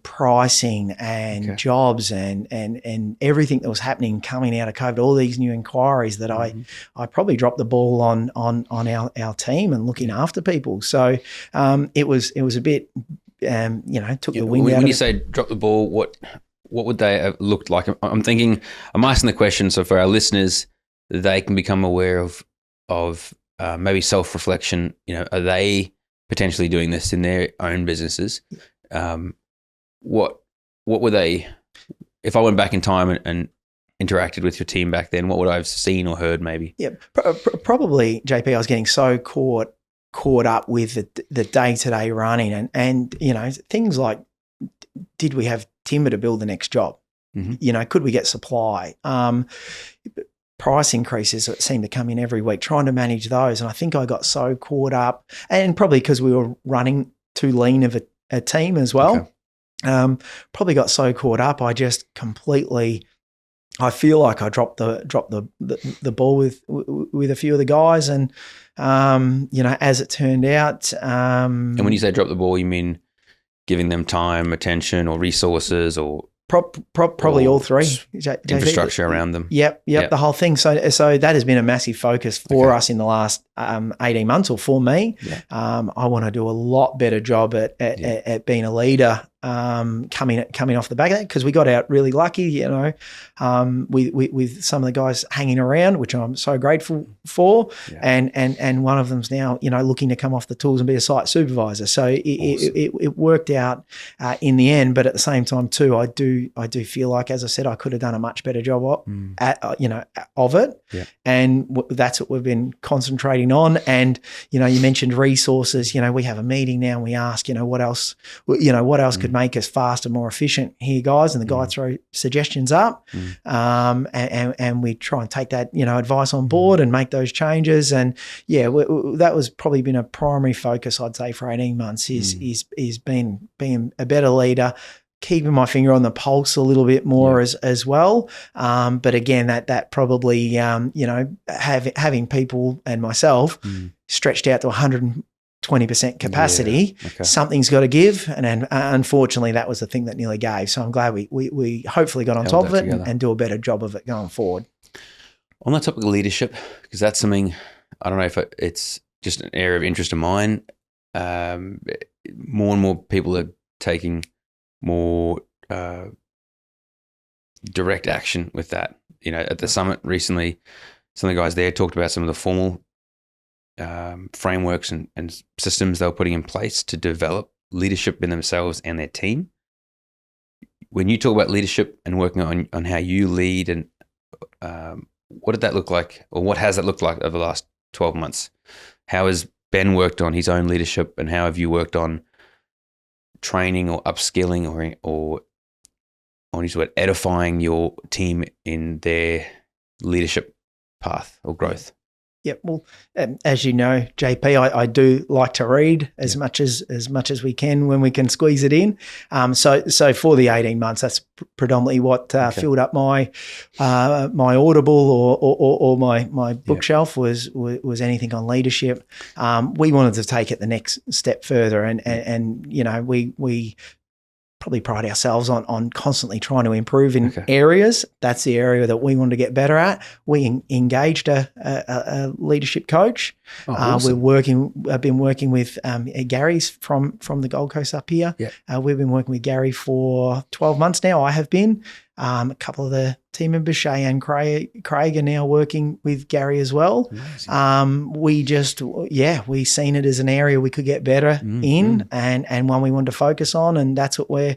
B: pricing and jobs and everything that was happening coming out of COVID, all these new inquiries that I probably dropped the ball on our team and looking after people. So it was a bit, took the wind out of it.
A: When you say drop the ball, what would they have looked like? I'm asking the question so for our listeners, they can become aware of maybe self-reflection. Are they potentially doing this in their own businesses? What were they, if I went back in time and interacted with your team back then, what would I have seen or heard maybe?
B: Yeah, probably, JP, I was getting so caught up with the day-to-day running and things like, did we have timber to build the next job? Could we get supply? Price increases that seem to come in every week, trying to manage those. And I think I got so caught up, and probably because we were running too lean of a team as well. Probably got so caught up, I just completely, I feel like I dropped the ball with a few of the guys, and as it turned out.
A: And when you say drop the ball, you mean giving them time, attention, or resources, or
B: probably all 3.
A: Infrastructure around them.
B: Yep, the whole thing. So that has been a massive focus for us in the last 18 months, or for me. I want to do a lot better job at being a leader, coming off the back of that, because we got out really lucky, with some of the guys hanging around, which I'm so grateful for. And one of them's now, looking to come off the tools and be a site supervisor. So it worked out in the end, but at the same time too, I do feel like, as I said, I could have done a much better job of it. And that's what we've been concentrating on. And, you mentioned resources, we have a meeting now and we ask, what else could make us faster, more efficient here, guys, and the guy throw suggestions up, and we try and take that advice on board and make those changes. And that was probably been a primary focus, I'd say, for 18 months is being a better leader, keeping my finger on the pulse a little bit more as well. But again, that probably having people and myself stretched out to 120 20% capacity, something's got to give. And unfortunately, that was the thing that nearly gave. So I'm glad we hopefully got on top of it and do a better job of it going forward.
A: On the topic of leadership, because that's something, I don't know if it's just an area of interest of mine. More and more people are taking more direct action with that. You know, at the summit recently, some of the guys there talked about some of the formal frameworks and systems they were putting in place to develop leadership in themselves and their team. When you talk about leadership and working on how you lead, and what did that look like, or what has that looked like over the last 12 months? How has Ben worked on his own leadership, and how have you worked on training or upskilling or on his word, edifying your team in their leadership path or growth?
B: Yeah, well, as you know, JP, I do like to read as much as we can when we can squeeze it in. So for the 18 months, that's predominantly what filled up my my Audible or my bookshelf was anything on leadership. We wanted to take it the next step further, and you know, we probably pride ourselves on constantly trying to improve in areas. That's the area that we wanted to get better at. We engaged a leadership coach. Awesome. I've been working with Gary's from the Gold Coast up here. We've been working with Gary for 12 months now. I have been. A couple of the team members, Shay and Craig, are now working with Gary as well. We seen it as an area we could get better in, and one we wanted to focus on, and that's what we're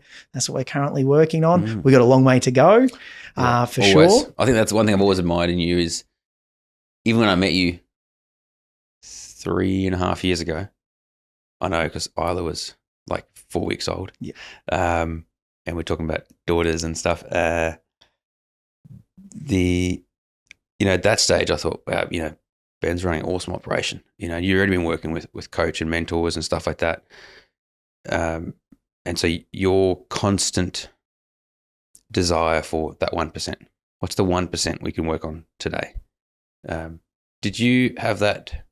B: currently working on. We got a long way to go, for sure.
A: I think that's one thing I've always admired in you is, even when I met you 3.5 years ago, I know because Isla was like 4 weeks old. And we're talking about daughters and stuff. At that stage, I thought, wow, you know, Ben's running an awesome operation. You know, you've already been working with coach and mentors and stuff like that. And so your constant desire for that 1%, what's the 1% we can work on today? Did you have that?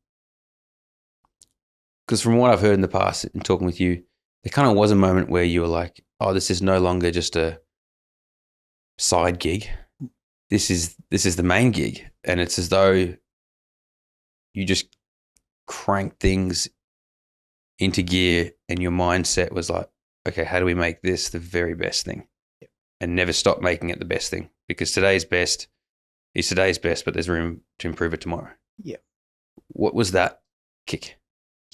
A: Because from what I've heard in the past in talking with you, there kind of was a moment where you were like, oh, this is no longer just a side gig. This is the main gig. And it's as though you just crank things into gear, and your mindset was like, okay, how do we make this the very best thing? And never stop making it the best thing, because today's best is today's best, but there's room to improve it tomorrow. What was that kick?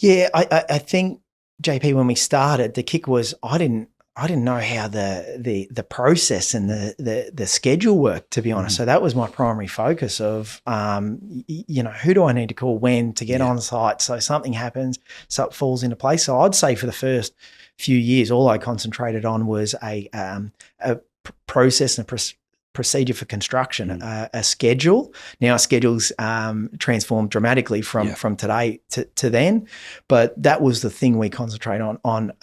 B: I think, JP, when we started, the kick was I didn't know how the process and the schedule worked, to be honest. So that was my primary focus of, who do I need to call when to get on site so something happens, so it falls into place. So I'd say for the first few years, all I concentrated on was a process and a procedure for construction, a schedule. Now schedules transformed dramatically from today to then, but that was the thing we concentrate on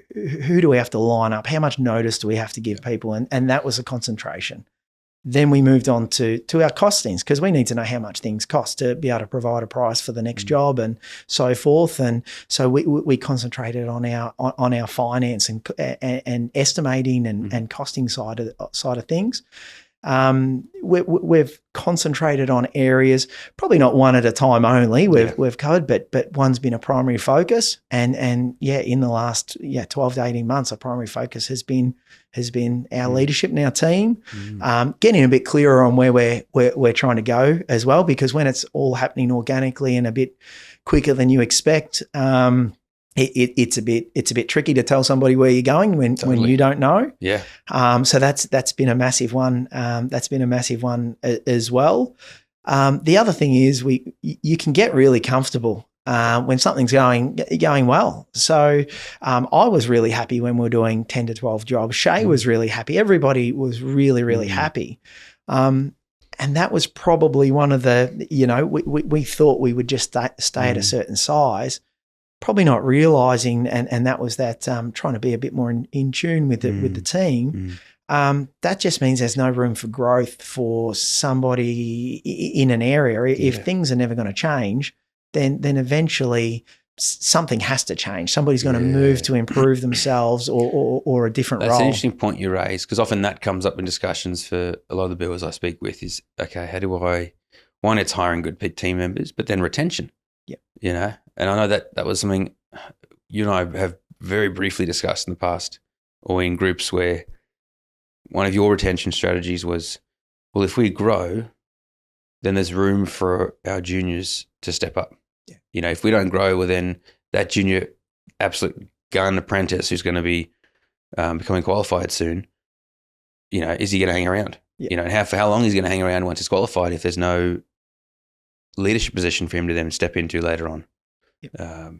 B: who do we have to line up, how much notice do we have to give people, and that was a concentration. Then we moved on to our costings, because we need to know how much things cost to be able to provide a price for the next job and so forth. And so we concentrated on our finance and estimating and costing side of things. We've concentrated on areas, probably not one at a time only. We've covered, but one's been a primary focus, and in the last 12 to 18 months, our primary focus has been our leadership and our team, getting a bit clearer on where we're trying to go as well, because when it's all happening organically and a bit quicker than you expect, it's a bit tricky to tell somebody where you're going when you don't know. So that's been a massive one. That's been a massive one as well. The other thing is you can get really comfortable when something's going well. So I was really happy when we were doing 10 to 12 jobs. Shay was really happy. Everybody was really, really happy. And that was probably one of the, we thought we would just stay at a certain size, probably not realising, and that was that trying to be a bit more in tune with the team. That just means there's no room for growth for somebody in an area. If things are never going to change, then eventually something has to change. Somebody's going to move to improve themselves or a different role.
A: That's an interesting point you raise, because often that comes up in discussions for a lot of the builders I speak with is, okay, how do I, one, it's hiring good team members, but then retention.
B: Yeah.
A: You know, and I know that was something you and I have very briefly discussed in the past, or in groups where one of your retention strategies was, well, if we grow, then there's room for our juniors to step up.
B: Yeah.
A: You know, if we don't grow, well, then that junior absolute gun apprentice who's going to be becoming qualified soon, you know, is he going to hang around?
B: Yeah.
A: You know, and for how long he's going to hang around once he's qualified if there's no leadership position for him to then step into later on.
B: Yep.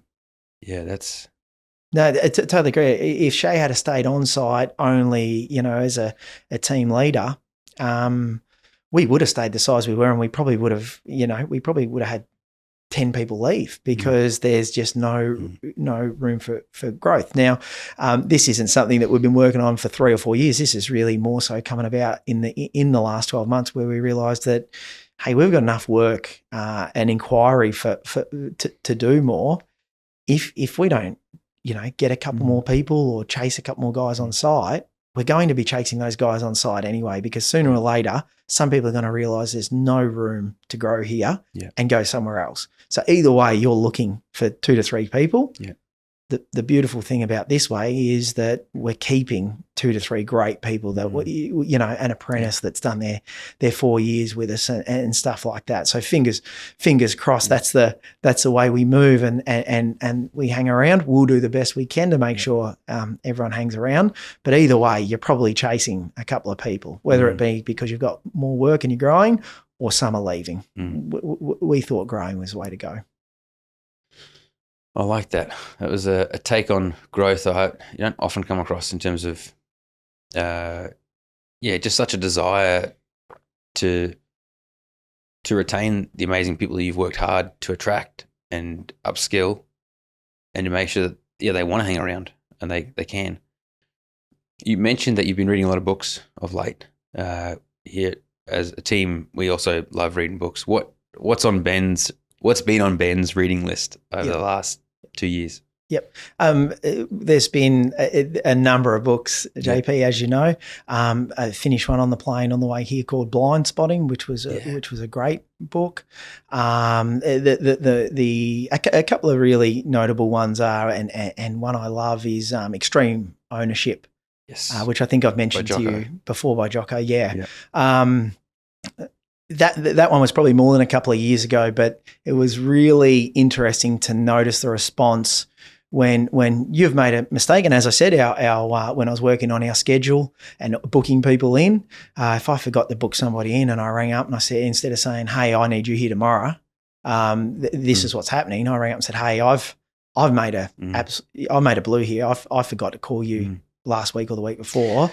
A: That's...
B: No, I totally agree. If Shay had stayed on site only, you know, as a team leader, we would have stayed the size we were, and we probably would have had 10 people leave because there's just no room for growth. Now, this isn't something that we've been working on for 3 or 4 years. This is really more so coming about in the last 12 months, where we realised that, hey, we've got enough work and inquiry to do more. If we don't, you know, get a couple more people or chase a couple more guys on site, we're going to be chasing those guys on site anyway, because sooner or later, some people are going to realise there's no room to grow here and go somewhere else. So either way, you're looking for 2 to 3 people.
A: Yeah.
B: The beautiful thing about this way is that we're keeping 2 to 3 great people that, you know, an apprentice that's done their 4 years with us and stuff like that. So fingers crossed, that's the way we move and we hang around. We'll do the best we can to make sure everyone hangs around. But either way, you're probably chasing a couple of people, whether it be because you've got more work and you're growing, or some are leaving. We thought growing was the way to go.
A: I like that. That was a take on growth you don't often come across, in terms of, just such a desire to retain the amazing people that you've worked hard to attract and upskill, and to make sure that, they want to hang around and they can. You mentioned that you've been reading a lot of books of late. Here as a team, we also love reading books. What's been on Ben's reading list over the last 2 years?
B: Yep. There's been a number of books, JP, as you know. I finished one on the plane on the way here called Blind Spotting, which was a great book. A couple of really notable ones are, and one I love is Extreme Ownership.
A: Yes.
B: Which I think I've mentioned to you before, by Jocko. Yeah. That one was probably more than a couple of years ago, but it was really interesting to notice the response when you've made a mistake. And as I said, our when I was working on our schedule and booking people in, if I forgot to book somebody in and I rang up and I said, instead of saying, "Hey, I need you here tomorrow, this is what's happening," I rang up and said, "Hey, I've made I made a blue here. I forgot to call you last week or the week before.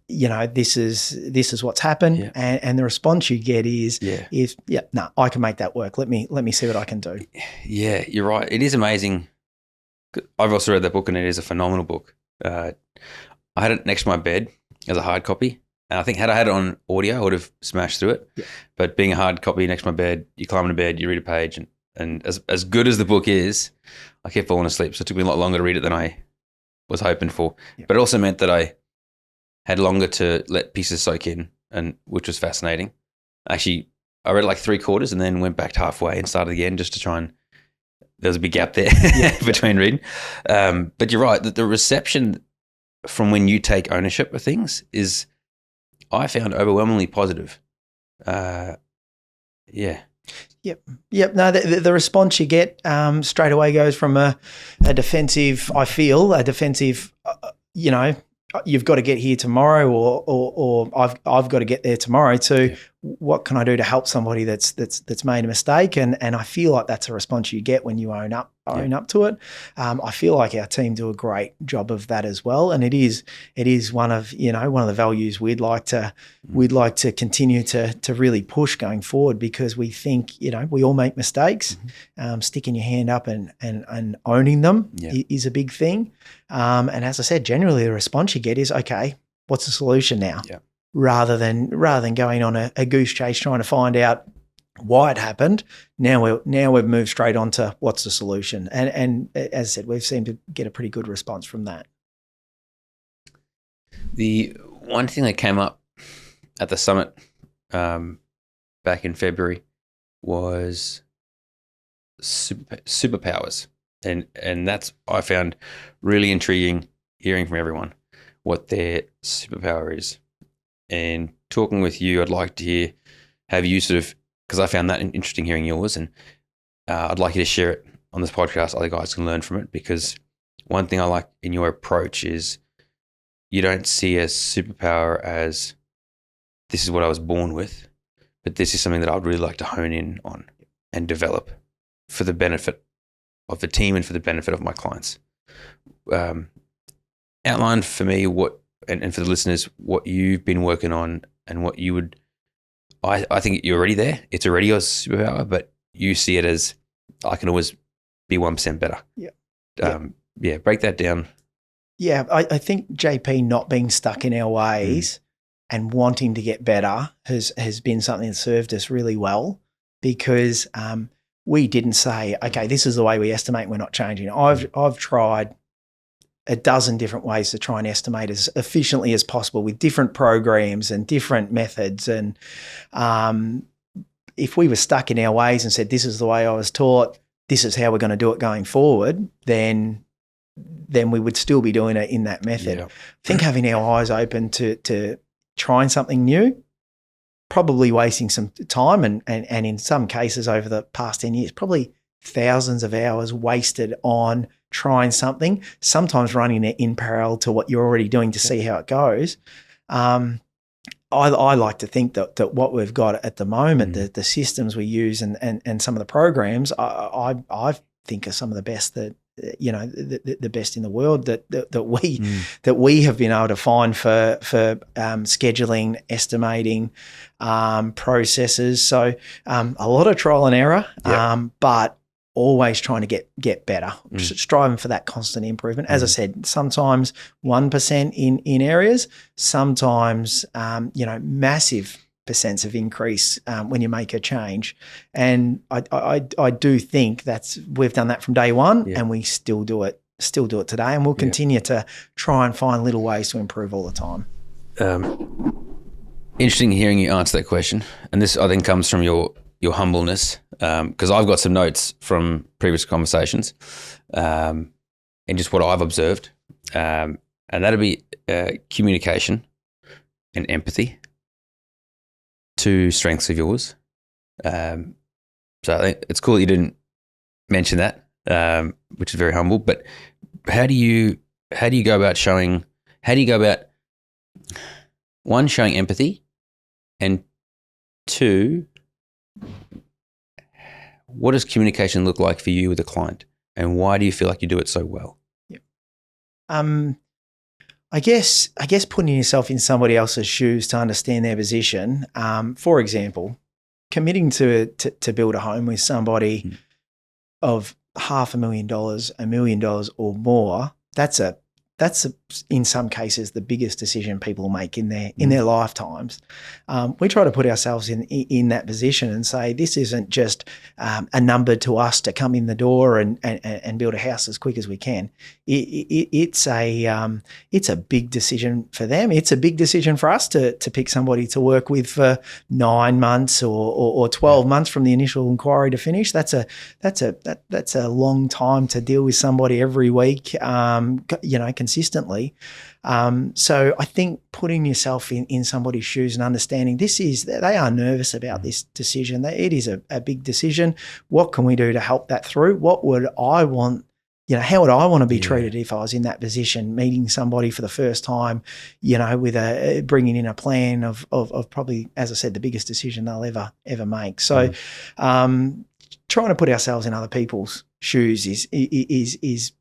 B: This is what's happened." And the response you get is I can make that work. Let me see what I can do.
A: Yeah, you're right. It is amazing. I've also read that book, and it is a phenomenal book. I had it next to my bed as a hard copy, and I think had I had it on audio, I would have smashed through it. But being a hard copy next to my bed, you climb into bed, you read a page, and as good as the book is, I kept falling asleep. So it took me a lot longer to read it than I was hoping for. But it also meant that I had longer to let pieces soak in, and which was fascinating. Actually, I read like 3/4 and then went back to halfway and started again just to try and, there was a big gap there between reading. But you're right, that the reception from when you take ownership of things is, I found, overwhelmingly positive.
B: Yep. No, the response you get straight away goes from a defensive, you've got to get here tomorrow, or I've got to get there tomorrow, to what can I do to help somebody that's made a mistake, and I feel like that's a response you get when you own up to it. I feel like our team do a great job of that as well, and it is one of the values we'd like to continue to really push going forward, because we think we all make mistakes. Sticking your hand up and owning them is a big thing. And as I said, generally the response you get is, okay, what's the solution now? Rather than going on a goose chase trying to find out why it happened. Now we've moved straight on to what's the solution. And as I said, we've seemed to get a pretty good response from that.
A: The one thing that came up at the summit back in February was superpowers. And that's, I found really intriguing hearing from everyone what their superpower is. And talking with you, I'd like to have you sort of, because I found that interesting hearing yours, and I'd like you to share it on this podcast. Other guys can learn from it, because one thing I like in your approach is you don't see a superpower as this is what I was born with, but this is something that I'd really like to hone in on and develop for the benefit of the team and for the benefit of my clients. Outline for me what, and for the listeners, what you've been working on and what you would, I think you're already there. It's already your superpower, but you see it as I can always be 1% better.
B: Yeah.
A: Break that down.
B: Yeah, I think JP not being stuck in our ways and wanting to get better has been something that served us really well, because we didn't say, okay, this is the way we estimate, we're not changing. I've tried a dozen different ways to try and estimate as efficiently as possible with different programs and different methods. And if we were stuck in our ways and said, this is the way I was taught, this is how we're going to do it going forward, then we would still be doing it in that method. I think having our eyes open to trying something new, probably wasting some time and in some cases over the past 10 years, probably thousands of hours wasted on trying something, sometimes running it in parallel to what you're already doing to see how it goes. I like to think that what we've got at the moment, the systems we use and some of the programs, I think are some of the best that, the best in the world that we have been able to find for scheduling, estimating, processes. So a lot of trial and error, but always trying to get better, striving for that constant improvement. As I said, sometimes 1% in areas, sometimes massive percents of increase when you make a change. And I do think we've done that from day one, and we still do it today, and we'll continue to try and find little ways to improve all the time.
A: Interesting hearing you answer that question, and this I think comes from your humbleness, because I've got some notes from previous conversations and just what I've observed, and that'd be communication and empathy, two strengths of yours. So I think it's cool that you didn't mention that, which is very humble. But how do you go about showing one, showing empathy, and two, what does communication look like for you with a client, and why do you feel like you do it so well?
B: I guess putting yourself in somebody else's shoes to understand their position. For example, committing to build a home with somebody of $500,000, $1 million or more. That's in some cases the biggest decision people make in their lifetimes. We try to put ourselves in that position and say, this isn't just a number to us to come in the door and build a house as quick as we can. It's a big decision for them. It's a big decision for us to pick somebody to work with for 9 months or 12 months from the initial inquiry to finish. That's a long time to deal with somebody every week, consistently. So I think putting yourself in somebody's shoes and understanding they are nervous about this decision. It is a big decision. What can we do to help that through? What would I want? How would I want to be treated if I was in that position, meeting somebody for the first time, with bringing in a plan of probably, as I said, the biggest decision they'll ever make. So, trying to put ourselves in other people's shoes is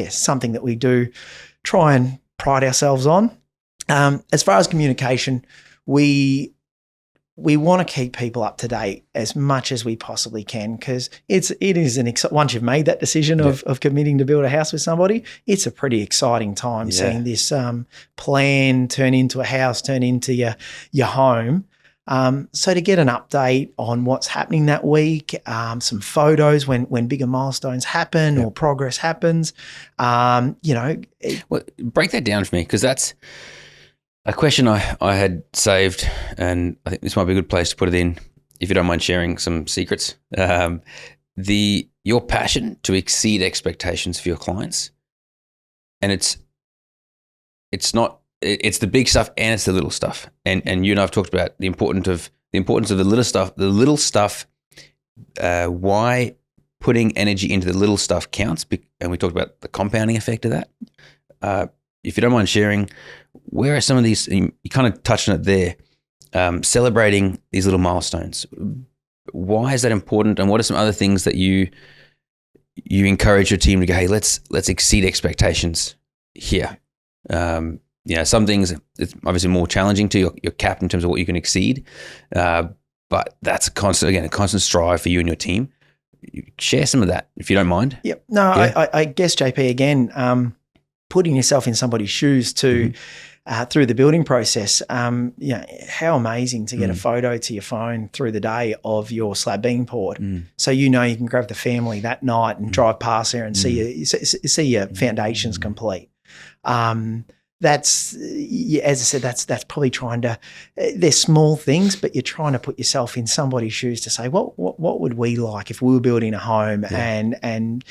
B: something that we do try and pride ourselves on. As far as communication, we want to keep people up to date as much as we possibly can, because it is once you've made that decision of committing to build a house with somebody, it's a pretty exciting time seeing this plan turn into a house, turn into your home. So to get an update on what's happening that week, some photos when bigger milestones happen or progress happens,
A: Well, break that down for me, because that's a question I had saved, and I think this might be a good place to put it in, if you don't mind sharing some secrets. Your passion to exceed expectations for your clients, and it's the big stuff and it's the little stuff. And you and I have talked about the importance of the little stuff. The little stuff, why putting energy into the little stuff counts, and we talked about the compounding effect of that. If you don't mind sharing, where are some of these? You kind of touched on it there. Celebrating these little milestones. Why is that important? And what are some other things that you encourage your team to go, hey, let's exceed expectations here? Some things it's obviously more challenging to your capped in terms of what you can exceed, but that's a constant strive for you and your team. Share some of that if you don't mind.
B: Yep. No, yeah. I guess, JP, again, putting yourself in somebody's shoes to through the building process. How amazing to get a photo to your phone through the day of your slab being poured. So you can grab the family that night and drive past there and see your foundations complete. That's, as I said, that's probably trying to, they're small things, but you're trying to put yourself in somebody's shoes to say, what would we like if we were building a home? Yeah. And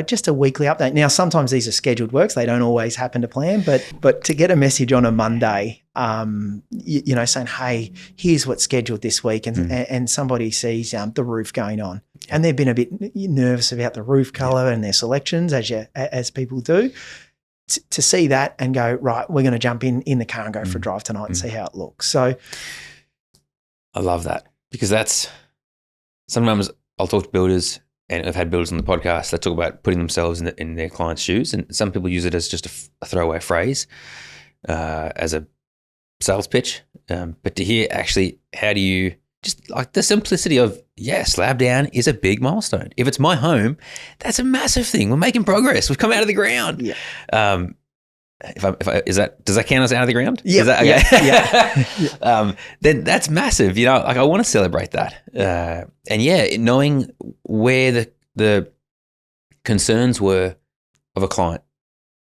B: just a weekly update. Now, sometimes these are scheduled works. They don't always happen to plan, but to get a message on a Monday, saying, hey, here's what's scheduled this week, and somebody sees the roof going on, and they've been a bit nervous about the roof colour and their selections, as people do. To see that and go, right, we're going to jump in the car and go for a drive tonight and see how it looks. So
A: I love that, because that's sometimes I'll talk to builders, and I've had builders on the podcast that talk about putting themselves in their client's shoes, and some people use it as just a throwaway phrase, as a sales pitch. But to hear actually, how do you just like the simplicity of, slab down is a big milestone. If it's my home, that's a massive thing. We're making progress. We've come out of the ground. Yeah. Does that count as out of the ground?
B: Yeah.
A: Is that okay?
B: Yeah.
A: Then that's massive. I want to celebrate that. And knowing where the concerns were of a client,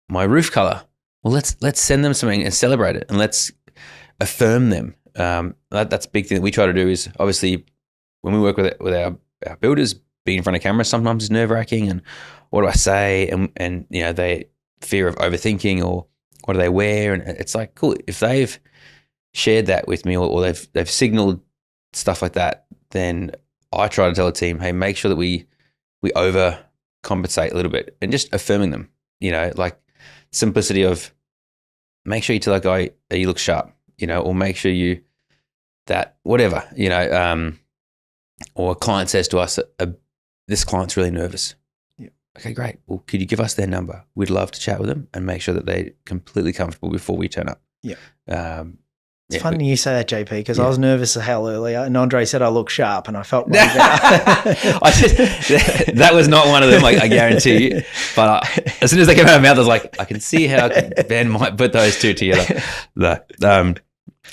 A: my roof color. Well, let's send them something and celebrate it, and let's affirm them. That's a big thing that we try to do. Is obviously when we work with our builders, being in front of camera sometimes is nerve-wracking, and what do I say, and they fear of overthinking, or what do they wear, and it's like, cool, if they've shared that with me, or they've signaled stuff like that, then I try to tell the team, hey, make sure that we overcompensate a little bit, and just affirming them, like simplicity of, make sure you tell that guy, hey, you look sharp, or make sure you that whatever, or a client says to us, this client's really nervous. Yeah. Okay, great. Well, could you give us their number? We'd love to chat with them and make sure that they're completely comfortable before we turn up.
B: Yeah. It's funny you say that, JP, because I was nervous as hell earlier, and Andre said I look sharp, and I felt way better.
A: That was not one of them, I guarantee you. But as soon as they came out of my mouth, I was like, I can see how Ben might put those two together.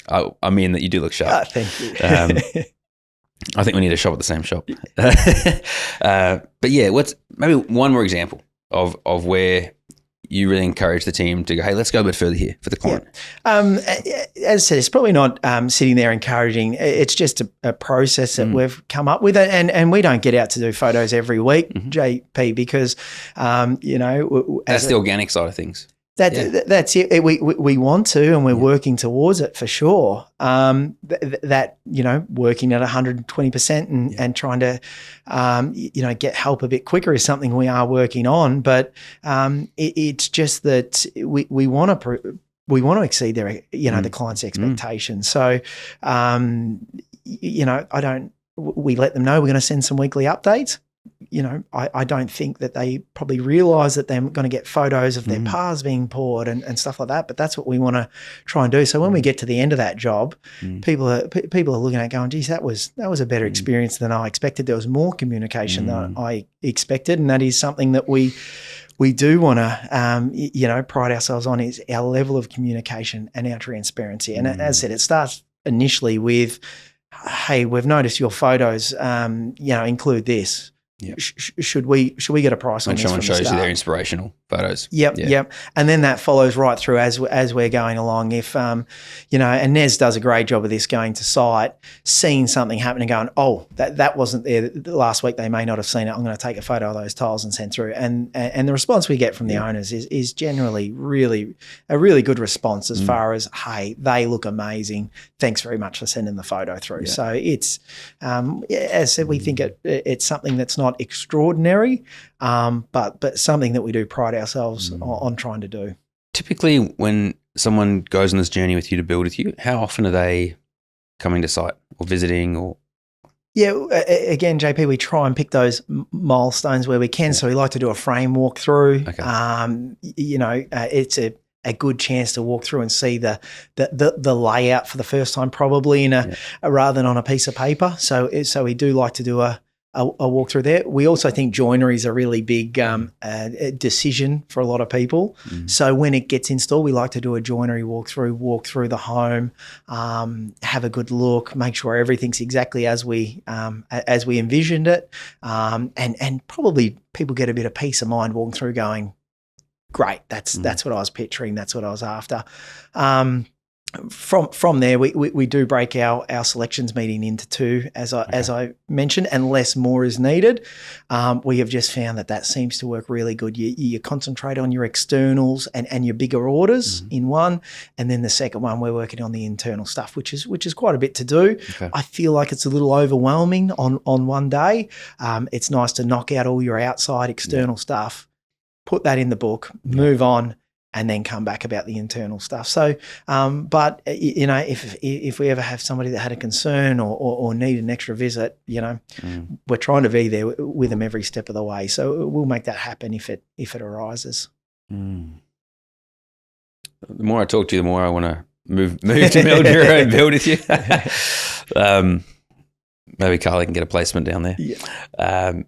A: I mean that you do look sharp.
B: Thank you.
A: I think we need to shop at the same shop. But yeah, what's maybe one more example of where you really encourage the team to go, hey, let's go a bit further here for the client?
B: Yeah. As I said, it's probably not sitting there encouraging. It's just a process that we've come up with, and we don't get out to do photos every week, JP, because
A: that's the organic side of things.
B: That's it. We want to, and we're working towards it for sure. Working at 120% and trying to, get help a bit quicker is something we are working on. But it's just that we want to exceed their, the client's expectations. So, we let them know we're going to send some weekly updates. I don't think that they probably realise that they're going to get photos of their paths being poured and stuff like that. But that's what we want to try and do. So when we get to the end of that job, people are looking at it going, geez, that was a better experience than I expected. There was more communication than I expected, and that is something that we do want to pride ourselves on, is our level of communication and our transparency. And as I said, it starts initially with, the client, the builder, the client, and then it hey, we've noticed your photos, include this.
A: Yep.
B: Should we get a price on
A: When
B: this
A: someone
B: from the
A: shows you
B: start?
A: their inspirational photos.
B: Yep. And then that follows right through as we're going along. If, and Nez does a great job of this, going to site, seeing something happen and going, oh, that wasn't there last week. They may not have seen it. I'm going to take a photo of those tiles and send through. And the response we get from the owners is generally a really good response as far as, hey, they look amazing. Thanks very much for sending the photo through. Yeah. So it's, as I said, we think it's something that's not extraordinary, but something that we do pride ourselves on trying to do.
A: Typically, when someone goes on this journey with you to build with you, how often are they coming to site or visiting? Or
B: yeah, again, JP, we try and pick those milestones where we can. So we like to do a frame walk through. Okay. It's a good chance to walk through and see the layout for the first time, probably rather than on a piece of paper. So we do like to do a walk through there. We also think joinery is a really big decision for a lot of people. So when it gets installed, we like to do a joinery walk through the home, have a good look, make sure everything's exactly as we envisioned it, and probably people get a bit of peace of mind walking through, going, great, that's what I was picturing, that's what I was after. From there, we do break our selections meeting into two, as I mentioned, unless more is needed. We have just found that seems to work really good. You concentrate on your externals and your bigger orders in one, and then the second one we're working on the internal stuff, which is quite a bit to do. Okay. I feel like it's a little overwhelming on one day. It's nice to knock out all your outside external stuff, put that in the book, move on, and then come back about the internal stuff. So, but if we ever have somebody that had a concern or need an extra visit, we're trying to be there with them every step of the way. So we'll make that happen if it arises.
A: The more I talk to you, the more I want to move to Mildura and build with you. Maybe Carly can get a placement down there. Yeah.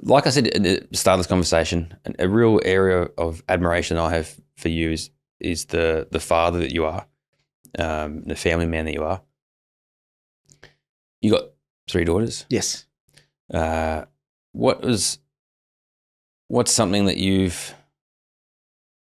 A: Like I said at the start of this conversation, a real area of admiration I have for you is the father that you are, the family man that you are. You got 3 daughters.
B: Yes.
A: What's something that you've,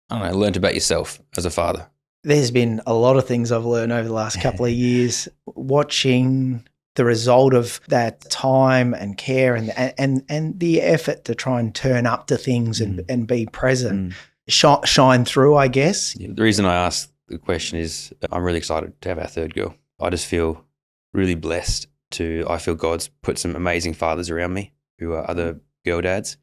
A: learned about yourself as a father? There's
B: been a lot of things I've learned over the last couple of years, watching the result of that time and care and the effort to try and turn up to things and be present, shine through, I guess.
A: Yeah, the reason I asked the question is I'm really excited to have our 3rd girl. I just feel really blessed I feel God's put some amazing fathers around me who are other girl dads.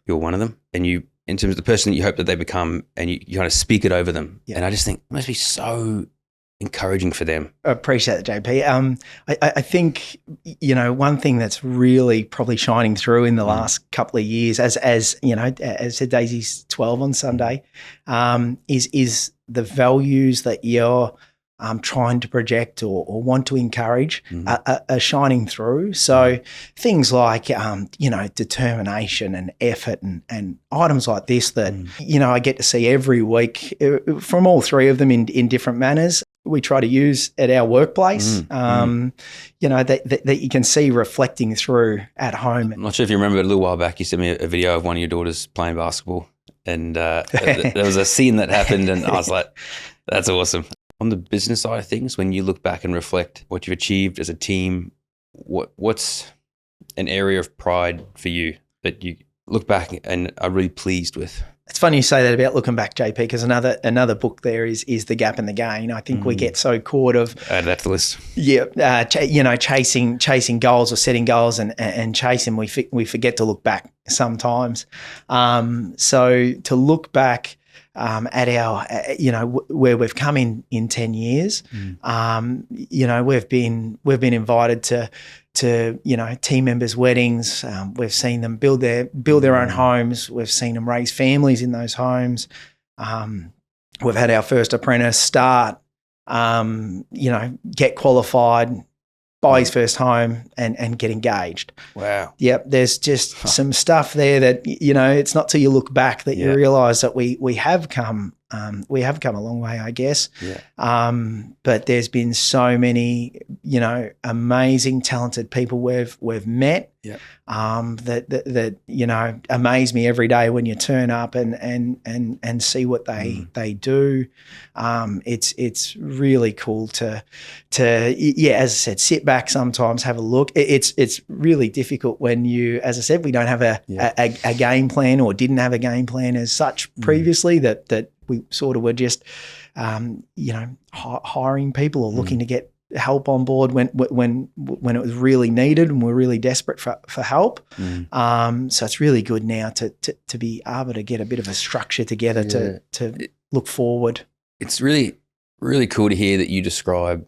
A: You're one of them. And you, in terms of the person that you hope that they become, and you kind of speak it over them. Yeah. And I just think it must be so encouraging for them. I
B: appreciate that, JP. I think, one thing that's really probably shining through in the last couple of years, as said, Daisy's 12 on Sunday, is the values that you're trying to project or want to encourage are shining through. So things like, determination and effort and items like this that, I get to see every week from all 3 of them in different manners. We try to use at our workplace, that you can see reflecting through at home.
A: I'm not sure if you remember, a little while back, you sent me a video of one of your daughters playing basketball, and there was a scene that happened, and I was like, that's awesome. On the business side of things, when you look back and reflect what you've achieved as a team, what's an area of pride for you that you look back and are really pleased with?
B: It's funny you say that about looking back, JP, because another book there is The Gap and the Gain. I think we get so caught of
A: add that to the list.
B: Yeah, chasing goals or setting goals and chasing. We forget to look back sometimes. So to look back at our where we've come in 10 years, we've been invited to team members' weddings. We've seen them build their own homes. We've seen them raise families in those homes. We've had our first apprentice start, get qualified, buy his first home and get engaged.
A: Wow.
B: Yep. There's just some stuff there that, it's not till you look back that you realise that we have come we have come a long way, I guess.
A: Yeah.
B: But there's been so many, amazing, talented people we've met.
A: Yeah.
B: That amaze me every day when you turn up and see what they do. It's really cool to as I said, sit back sometimes, have a look. It's really difficult when you, as I said, we don't have a game plan or didn't have a game plan as such previously, that we sort of were just hiring people or looking to get help on board when it was really needed and we're really desperate for help. So it's really good now to be able to get a bit of a structure together to look forward.
A: It's really, really cool to hear that you describe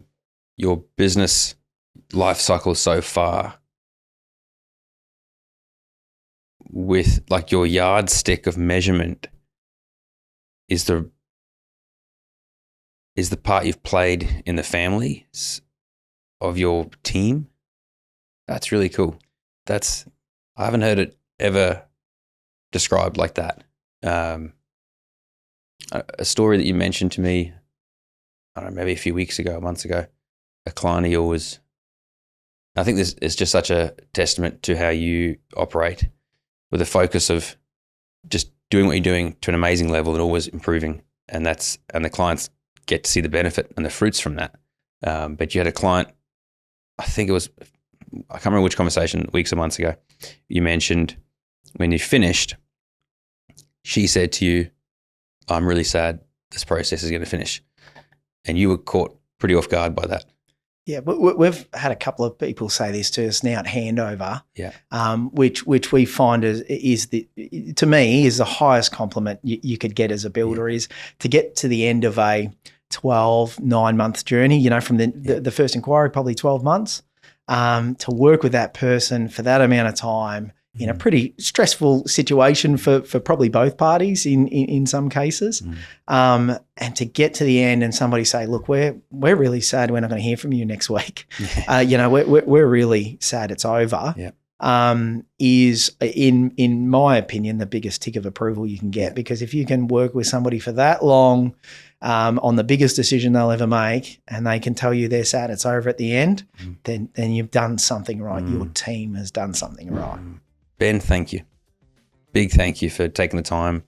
A: your business life cycle so far with like your yardstick of measurement is the part you've played in the family of your team. That's really cool. I haven't heard it ever described like that. A story that you mentioned to me, I don't know, maybe a few weeks ago, months ago, a client of yours. I think this is just such a testament to how you operate, with a focus of just doing what you're doing to an amazing level and always improving. And the clients get to see the benefit and the fruits from that. But you had a client, I can't remember which conversation, weeks or months ago, you mentioned when you finished, she said to you, I'm really sad this process is going to finish. And you were caught pretty off guard by that.
B: Yeah, we've had a couple of people say this to us now at handover, which we find to me is the highest compliment you could get as a builder, is to get to the end of a 9-month journey, from the first inquiry, probably 12 months, to work with that person for that amount of time in a pretty stressful situation for probably both parties in some cases, and to get to the end and somebody say, look, we're really sad we're not going to hear from you next week. We're really sad it's over. Is in my opinion the biggest tick of approval you can get, because if you can work with somebody for that long on the biggest decision they'll ever make, and they can tell you they're sad it's over at the end, then you've done something right. Your team has done something right.
A: Ben, thank you. Big thank you for taking the time.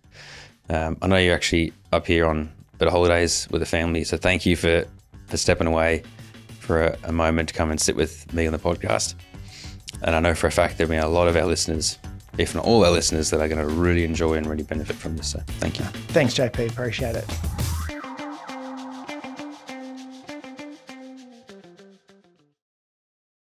A: I know you're actually up here on a bit of holidays with the family, so thank you for stepping away for a moment to come and sit with me on the podcast. And I know for a fact there'll be a lot of our listeners, if not all our listeners, that are going to really enjoy and really benefit from this. So thank you.
B: Thanks, JP. Appreciate it.